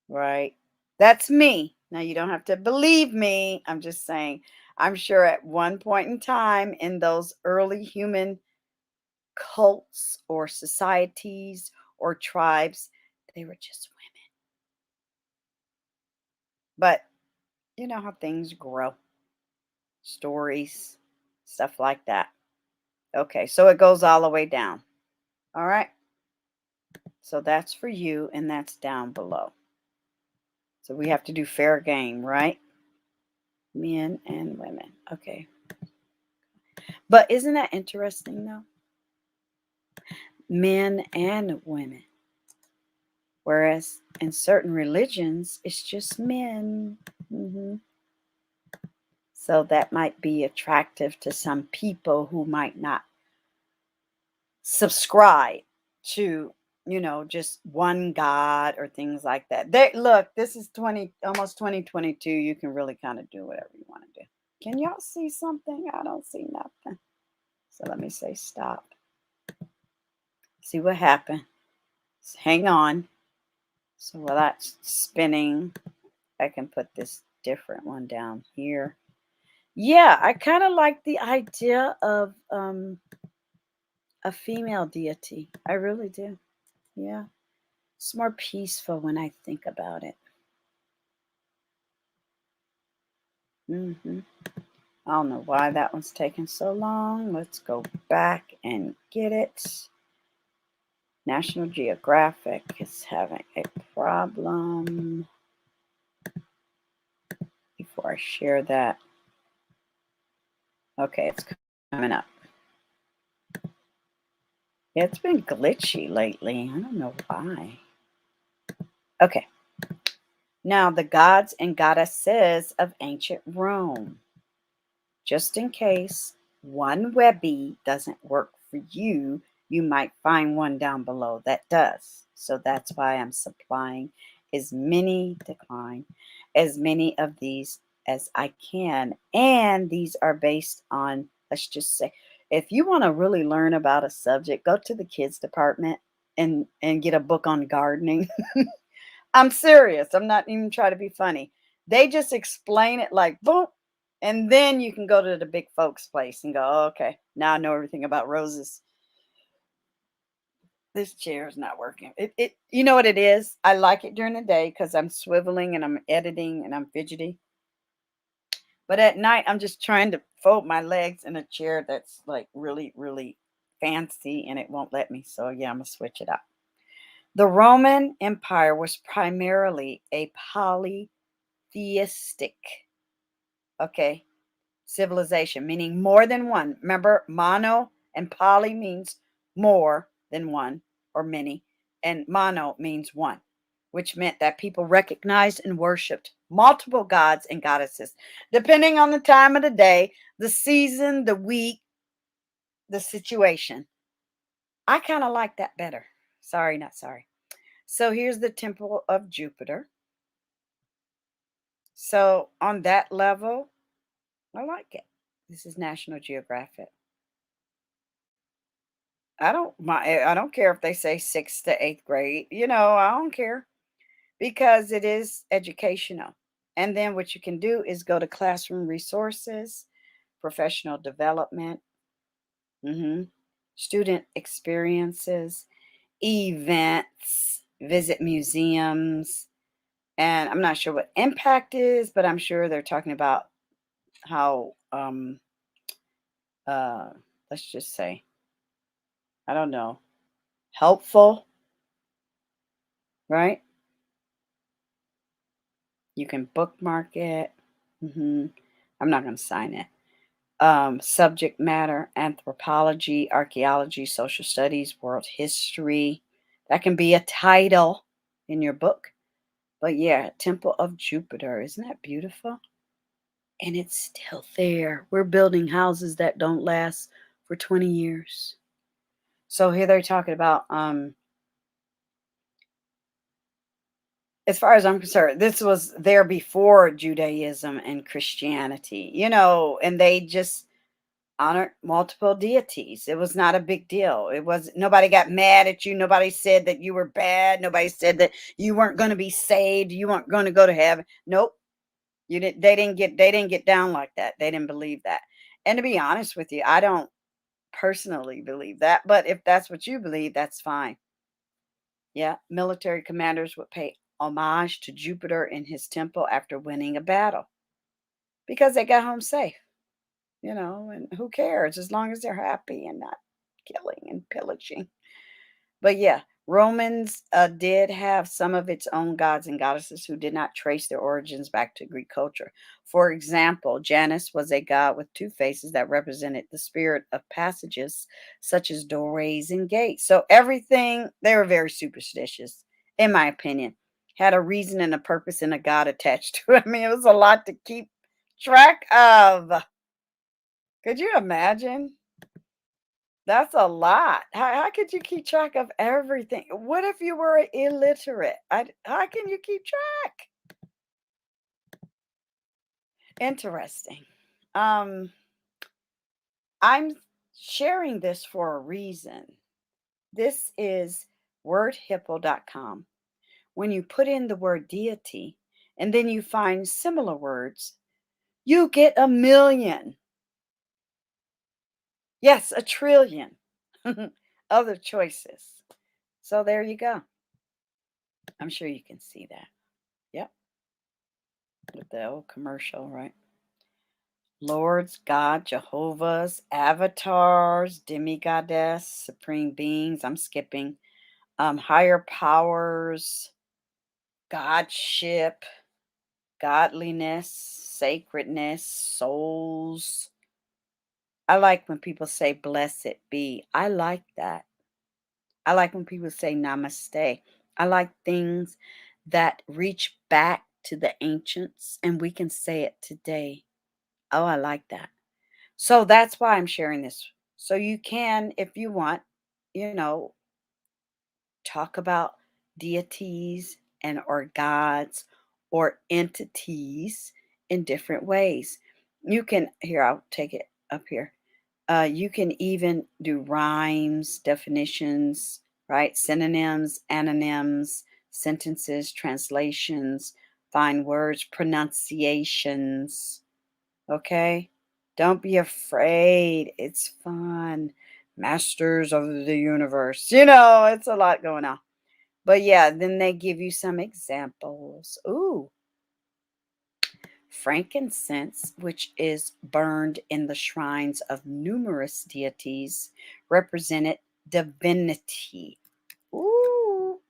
Right? That's me. Now, you don't have to believe me. I'm just saying, I'm sure at one point in time in those early human cults or societies or tribes, they were just women. But you know how things grow, stories, stuff like that. Okay, so it goes all the way down. All right. So that's for you, and that's down below. So we have to do fair game, right? Men and women. Okay. But isn't that interesting, though? Men and women. Whereas in certain religions, it's just men. So that might be attractive to some people who might not subscribe to, just one God or things like that. Look, this is almost 2022. You can really kind of do whatever you want to do. Can y'all see something? I don't see nothing. So let me say stop. See what happened. Hang on. So while that's spinning, I can put this different one down here. Yeah, I kind of like the idea of a female deity. I really do. Yeah. It's more peaceful when I think about it. I don't know why that one's taking so long. Let's go back and get it. National Geographic is having a problem. Before I share that. Okay, it's coming up. Yeah, it's been glitchy lately. I don't know why. Okay. Now, the gods and goddesses of ancient Rome. Just in case one Webby doesn't work for you, you might find one down below that does. So that's why I'm supplying as many of these as I can. And these are based on, let's just say, if you want to really learn about a subject, go to the kids department and get a book on gardening. I'm serious. I'm not even trying to be funny. They just explain it like boom. And then you can go to the big folks place and go, oh, okay, now I know everything about roses. This chair is not working. You know what it is? I like it during the day because I'm swiveling and I'm editing and I'm fidgety. But at night, I'm just trying to fold my legs in a chair that's like really, really fancy and it won't let me. So yeah, I'm going to switch it up. The Roman Empire was primarily a polytheistic, okay, civilization, meaning more than one. Remember, mono and poly means more than one or many, and mono means one, which meant that people recognized and worshiped multiple gods and goddesses, depending on the time of the day, the season, the week, the situation. I kind of like that better. Sorry, not sorry. So here's the temple of Jupiter. So on that level, I like it. This is National Geographic. I don't care if they say 6th to 8th grade. I don't care because it is educational. And then what you can do is go to classroom resources, professional development, student experiences, events, visit museums. And I'm not sure what impact is, but I'm sure they're talking about how uh let's just say, I don't know, helpful, right? You can bookmark it. I'm not going to sign it. Subject matter, anthropology, archaeology, social studies, world history. That can be a title in your book. But yeah, Temple of Jupiter. Isn't that beautiful? And it's still there. We're building houses that don't last for 20 years. So here they're talking about as far as I'm concerned, this was there before Judaism and Christianity, and they just honored multiple deities. It was not a big deal. It was nobody got mad at you. Nobody said that you were bad. Nobody said that you weren't going to be saved. You weren't going to go to heaven. Nope. You didn't they didn't get down like that. They didn't believe that. And to be honest with you, I don't personally believe that, but if that's what you believe, that's fine. Yeah, military commanders would pay homage to Jupiter in his temple after winning a battle because they got home safe. And who cares as long as they're happy and not killing and pillaging. But yeah, Romans did have some of its own gods and goddesses who did not trace their origins back to Greek culture. For example, Janus was a god with two faces that represented the spirit of passages, such as doorways and gates. So everything, they were very superstitious, in my opinion. Had a reason and a purpose and a god attached to it. I mean, it was a lot to keep track of. Could you imagine? That's a lot. How could you keep track of everything? What if you were illiterate? How can you keep track? Interesting. I'm sharing this for a reason. This is wordhippo.com. When you put in the word deity and then you find similar words, you get 1,000,000. Yes, 1,000,000,000,000 other choices. So there you go. I'm sure you can see that. Yep. With the old commercial, right? Lords, God, Jehovah's, avatars, demigoddess, supreme beings. I'm skipping. Higher powers, godship, godliness, sacredness, souls. I like when people say blessed be. I like that. I like when people say namaste. I like things that reach back to the ancients and we can say it today. Oh, I like that. So that's why I'm sharing this. So you can, if you want, talk about deities and or gods or entities in different ways. You can, here, I'll take it up here. You can even do rhymes, definitions, right? Synonyms, antonyms, sentences, translations, find words, pronunciations. Okay? Don't be afraid. It's fun. Masters of the universe. It's a lot going on. But yeah, then they give you some examples. Ooh, frankincense, which is burned in the shrines of numerous deities, represented divinity. Ooh.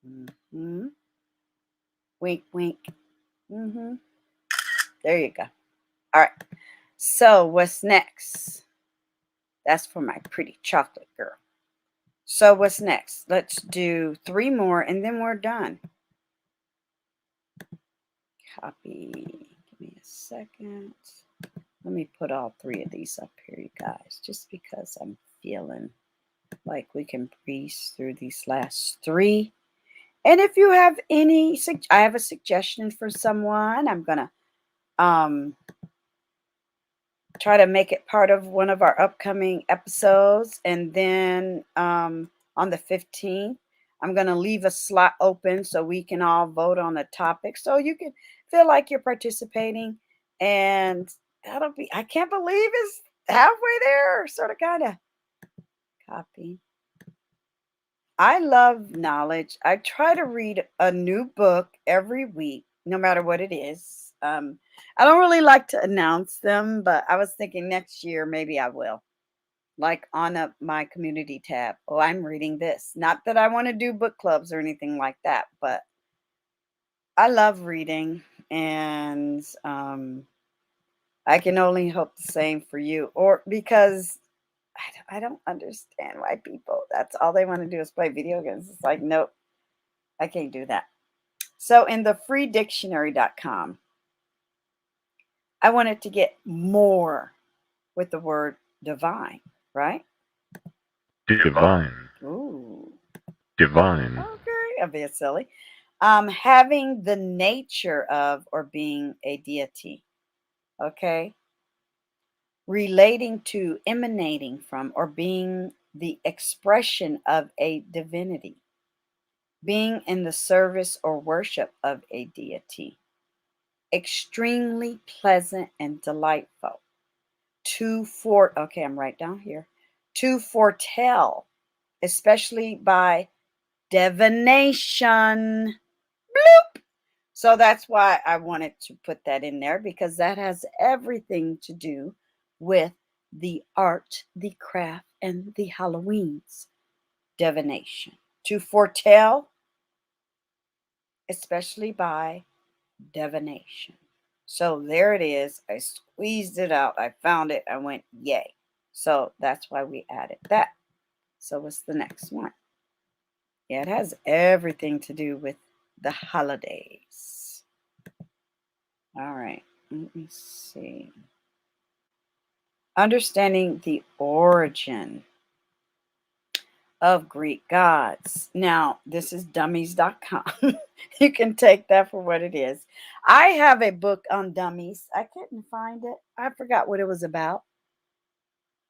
Mm-hmm. Wink, wink. Mm-hmm. There you go. All right. So what's next? That's for my pretty chocolate girl. So what's next? Let's do 3 more and then we're done. Copy. Give me a second. Let me put all 3 of these up here, you guys, just because I'm feeling like we can breeze through these last 3. And if you have any, I have a suggestion for someone. I'm going to try to make it part of one of our upcoming episodes. And then on the 15th, I'm going to leave a slot open so we can all vote on a topic. So you can feel like you're participating. And that'll be, I can't believe it's halfway there, sort of, kind of. Copy. I love knowledge. I try to read a new book every week, no matter what it is. I don't really like to announce them, but I was thinking next year maybe I will. Like on my community tab. Oh, I'm reading this. Not that I want to do book clubs or anything like that, but I love reading, and I can only hope the same for you. Or because I don't understand why people, that's all they want to do is play video games. It's like, nope, I can't do that. So in the freedictionary.com, I wanted to get more with the word divine, right? Divine. Ooh. Divine. Okay, I'm being silly. Having the nature of or being a deity. Okay. relating to, emanating from, or being the expression of a divinity, being in the service or worship of a deity, extremely pleasant and delightful, okay, I'm right down here, to foretell, especially by divination. Bloop. So that's why I wanted to put that in there, because that has everything to do with the art, the craft, and the Halloweens. Divination. To foretell, especially by divination. So there it is. I squeezed it out. I found it. I went, yay. So that's why we added that. So what's the next one? Yeah, it has everything to do with the holidays. All right, let me see. Understanding the origin of Greek gods. Now, this is dummies.com. You can take that for what it is. I have a book on dummies. I couldn't find it. I forgot what it was about.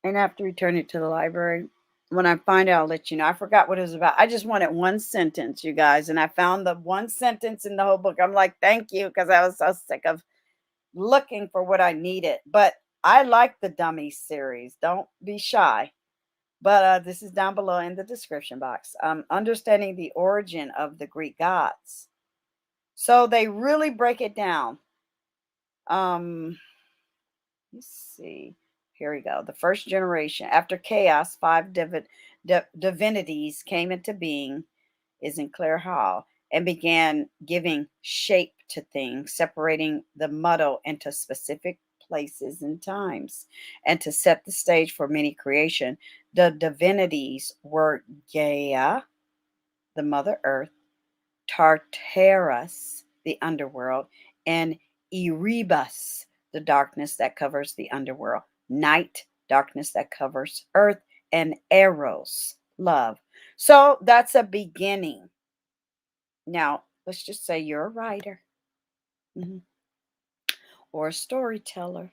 And I have to return it to the library. When I find it, I'll let you know. I forgot what it was about. I just wanted one sentence, you guys. And I found the one sentence in the whole book. I'm like, thank you, because I was so sick of looking for what I needed. But I like the Dummies series. Don't be shy. But this is down below in the description box. Understanding the origin of the Greek gods. So they really break it down. Let's see. Here we go. The first generation. After chaos, five divinities came into being, is in Clare Hall, and began giving shape to things, separating the muddle into specific places and times. And to set the stage for many creation, the divinities were Gaia, the Mother Earth, Tartarus, the underworld, and Erebus, the darkness that covers the underworld, night, darkness that covers earth, and Eros, love. So that's a beginning. Now, let's just say you're a writer, or a storyteller.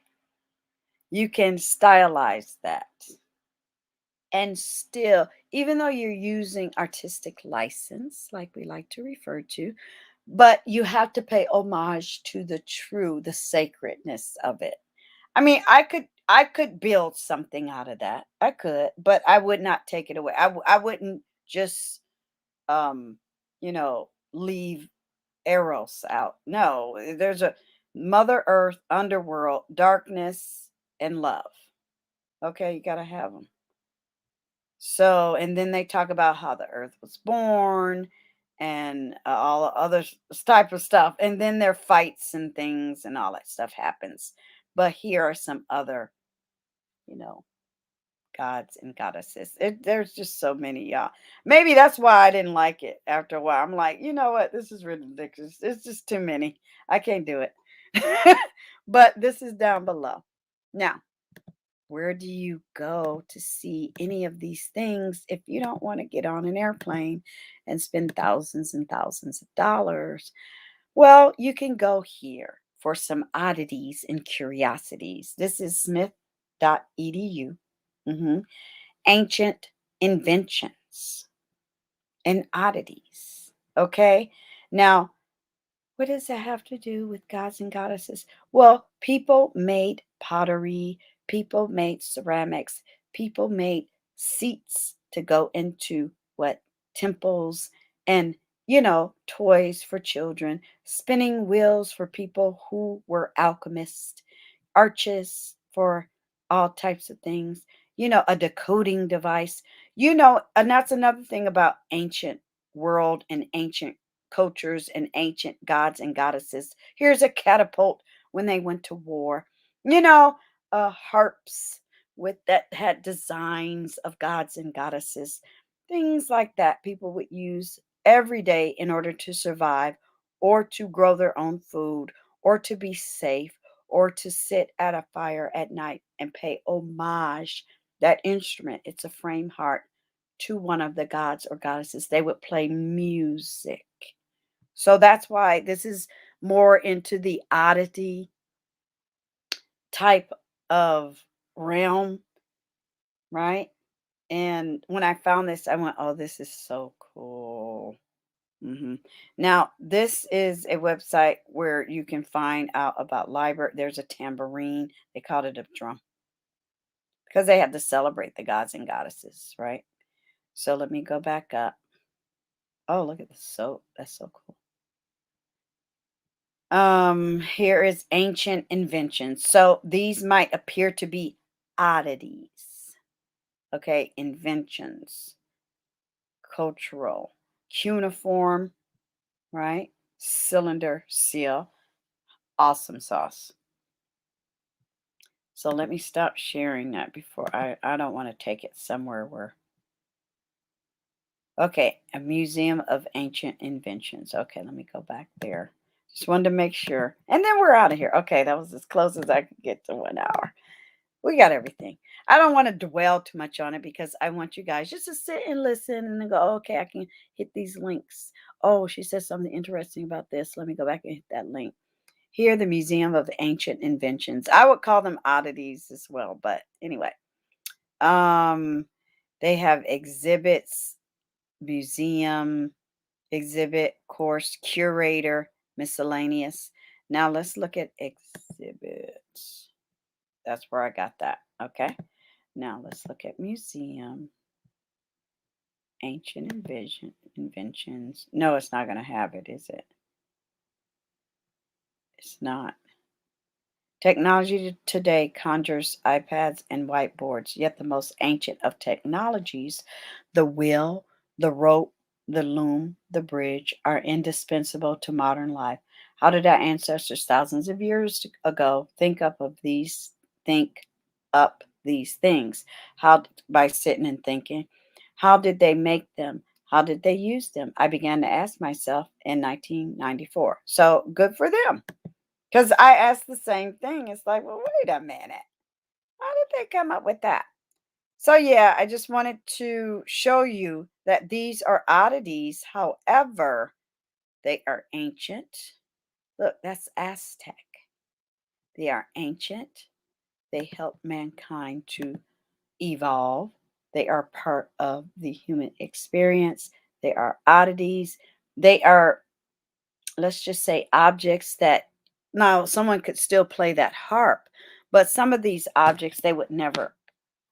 You can stylize that. And still, even though you're using artistic license, like we like to refer to, but you have to pay homage to the sacredness of it. I mean, I could build something out of that. I could, but I would not take it away. I wouldn't just um, leave Eros out. No, there's a Mother Earth, underworld, darkness, and love. Okay, you got to have them. So, and then they talk about how the earth was born and all the other type of stuff. And then there are fights and things and all that stuff happens. But here are some other, you know, gods and goddesses. There's just so many, y'all. Maybe that's why I didn't like it after a while. I'm like, you know what? This is ridiculous. It's just too many. I can't do it. But this is down below. Now, where do you go to see any of these things if you don't want to get on an airplane and spend thousands and thousands of dollars? Well, you can go here for some oddities and curiosities. This is smith.edu. Mhm. Ancient inventions and oddities. Okay. Now, what does that have to do with gods and goddesses? Well, people made pottery, people made ceramics, people made seats to go into what temples and, toys for children, spinning wheels for people who were alchemists, arches for all types of things, a decoding device, and that's another thing about ancient world and ancient cultures and ancient gods and goddesses. Here's a catapult when they went to war, you know, harps with that had designs of gods and goddesses, things like that people would use every day in order to survive or to grow their own food or to be safe or to sit at a fire at night and pay homage. That instrument, it's a frame harp, to one of the gods or goddesses. They would play music. So that's why this is more into the oddity type of realm, right? And when I found this, I went, oh, this is so cool. Now, this is a website where you can find out about library. There's a tambourine. They called it a drum because they had to celebrate the gods and goddesses, right? So let me go back up. Oh, look at this soap. That's so cool. Here is ancient inventions. So these might appear to be oddities. Okay, inventions, cultural, cuneiform, right? Cylinder, seal, awesome sauce. So let me stop sharing that before I don't want to take it somewhere where. Okay, a museum of ancient inventions. Okay, let me go back there. Just wanted to make sure. And then we're out of here. Okay, that was as close as I could get to 1 hour. We got everything. I don't want to dwell too much on it because I want you guys just to sit and listen and then go, okay, I can hit these links. Oh, she said something interesting about this. Let me go back and hit that link. Here, the Museum of Ancient Inventions. I would call them oddities as well, but anyway. They have exhibits, museum, exhibit, course, curator, miscellaneous. Now let's look at exhibits. That's where I got that. Okay. Now let's look at museum, ancient inventions. No, it's not going to have it, is it? It's not. Technology today conjures iPads and whiteboards, yet the most ancient of technologies, the wheel, the rope, the loom, the bridge, are indispensable to modern life. How did our ancestors thousands of years ago think up these things? How by sitting and thinking. How did they make them? How did they use them? I began to ask myself in 1994. So good for them. Because I asked the same thing. It's like, well, wait a minute. How did they come up with that? So, yeah, I just wanted to show you that these are oddities. However, they are ancient. Look, that's Aztec. They are ancient. They help mankind to evolve. They are part of the human experience. They are oddities. They are, let's just say, objects that now someone could still play that harp, but some of these objects they would never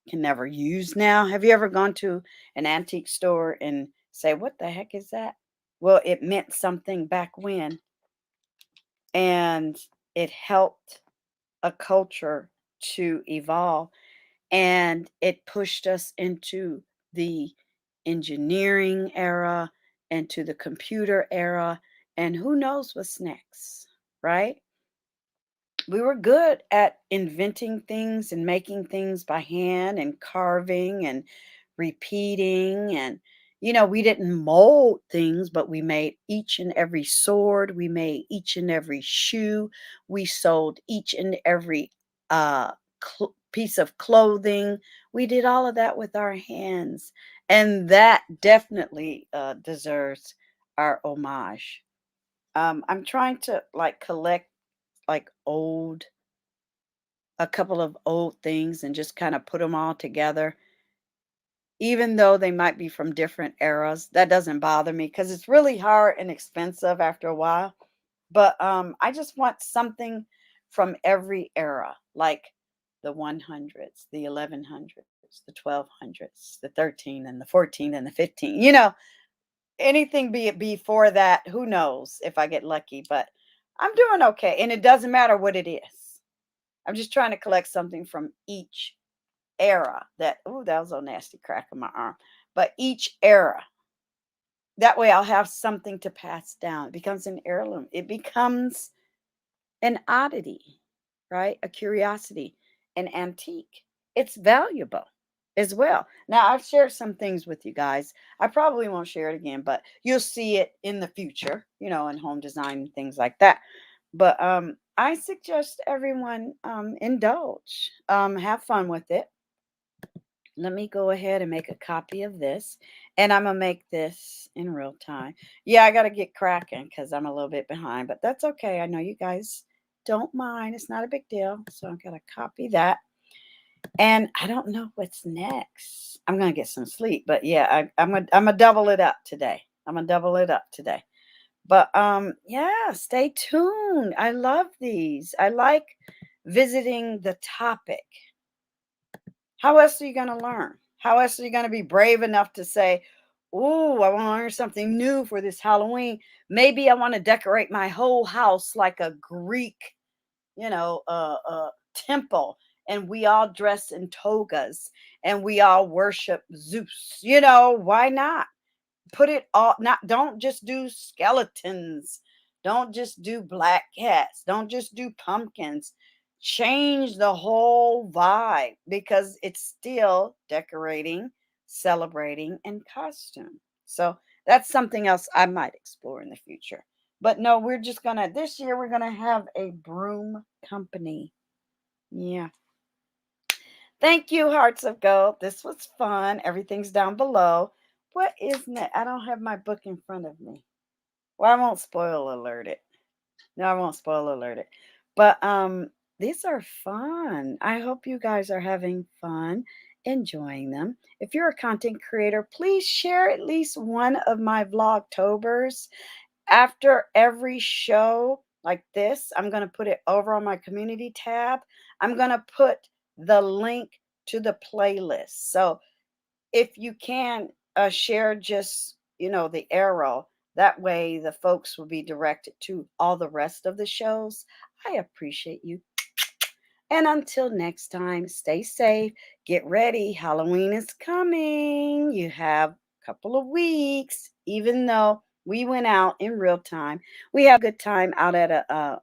can never use now. Have you ever gone to an antique store and say, what the heck is that? Well, it meant something back when, and it helped a culture to evolve, and it pushed us into the engineering era, into the computer era, and who knows what's next, right? We were good at inventing things and making things by hand and carving and repeating. And, we didn't mold things, but we made each and every sword. We made each and every shoe. We sold each and every uh, piece of clothing. We did all of that with our hands. And that definitely deserves our homage. I'm trying to like collect like a couple of old things and just kind of put them all together. Even though they might be from different eras, that doesn't bother me because it's really hard and expensive after a while. But I just want something from every era, like the 100s, the 1100s, the 1200s, the 13 and the 14 and the 15. Anything be it before that, who knows if I get lucky, but I'm doing okay. And it doesn't matter what it is. I'm just trying to collect something from each era that, oh, that was a nasty crack on my arm. But each era, that way I'll have something to pass down. It becomes an heirloom. It becomes an oddity, right? A curiosity, an antique. It's valuable as well. Now, I've shared some things with you guys. I probably won't share it again, but you'll see it in the future, in home design and things like that. But I suggest everyone indulge, have fun with it. Let me go ahead and make a copy of this. And I'm going to make this in real time. Yeah, I got to get cracking because I'm a little bit behind. But that's okay. I know you guys don't mind. It's not a big deal. So I'm going to copy that. And I don't know what's next. I'm gonna get some sleep, but yeah, I'm gonna double it up today. I'm gonna double it up today. But yeah, stay tuned. I love these. I like visiting the topic. How else are you gonna learn? How else are you gonna be brave enough to say, "Ooh, I want to learn something new for this Halloween. Maybe I want to decorate my whole house like a Greek, temple, and we all dress in togas and we all worship Zeus. Why not? Put it all, not, don't just do skeletons, don't just do black cats, don't just do pumpkins. Change the whole vibe because it's still decorating, celebrating, and costume. So that's something else I might explore in the future. But no, we're just gonna, this year we're gonna have a broom company. Yeah. Thank you, Hearts of Gold. This was fun. Everything's down below. What is next? I don't have my book in front of me. Well, I won't spoil alert it. No, I won't spoil alert it. But these are fun. I hope you guys are having fun enjoying them. If you're a content creator, please share at least one of my Vlogtobers. After every show like this, I'm going to put it over on my community tab. I'm going to put the link to the playlist. So if you can share just, the arrow, that way the folks will be directed to all the rest of the shows. I appreciate you. And until next time, stay safe, get ready. Halloween is coming. You have a couple of weeks, even though we went out in real time. We had a good time out at a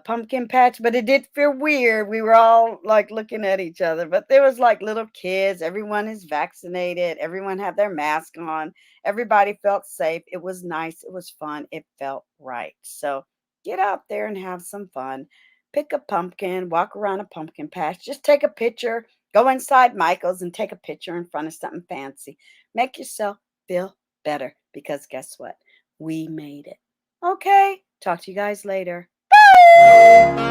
pumpkin patch, but it did feel weird. We were all like looking at each other, but there was like little kids. Everyone is vaccinated. Everyone had their mask on. Everybody felt safe. It was nice. It was fun. It felt right. So get out there and have some fun. Pick a pumpkin, walk around a pumpkin patch, just take a picture, go inside Michael's and take a picture in front of something fancy. Make yourself feel better because guess what? We made it. Okay. Talk to you guys later. Bye.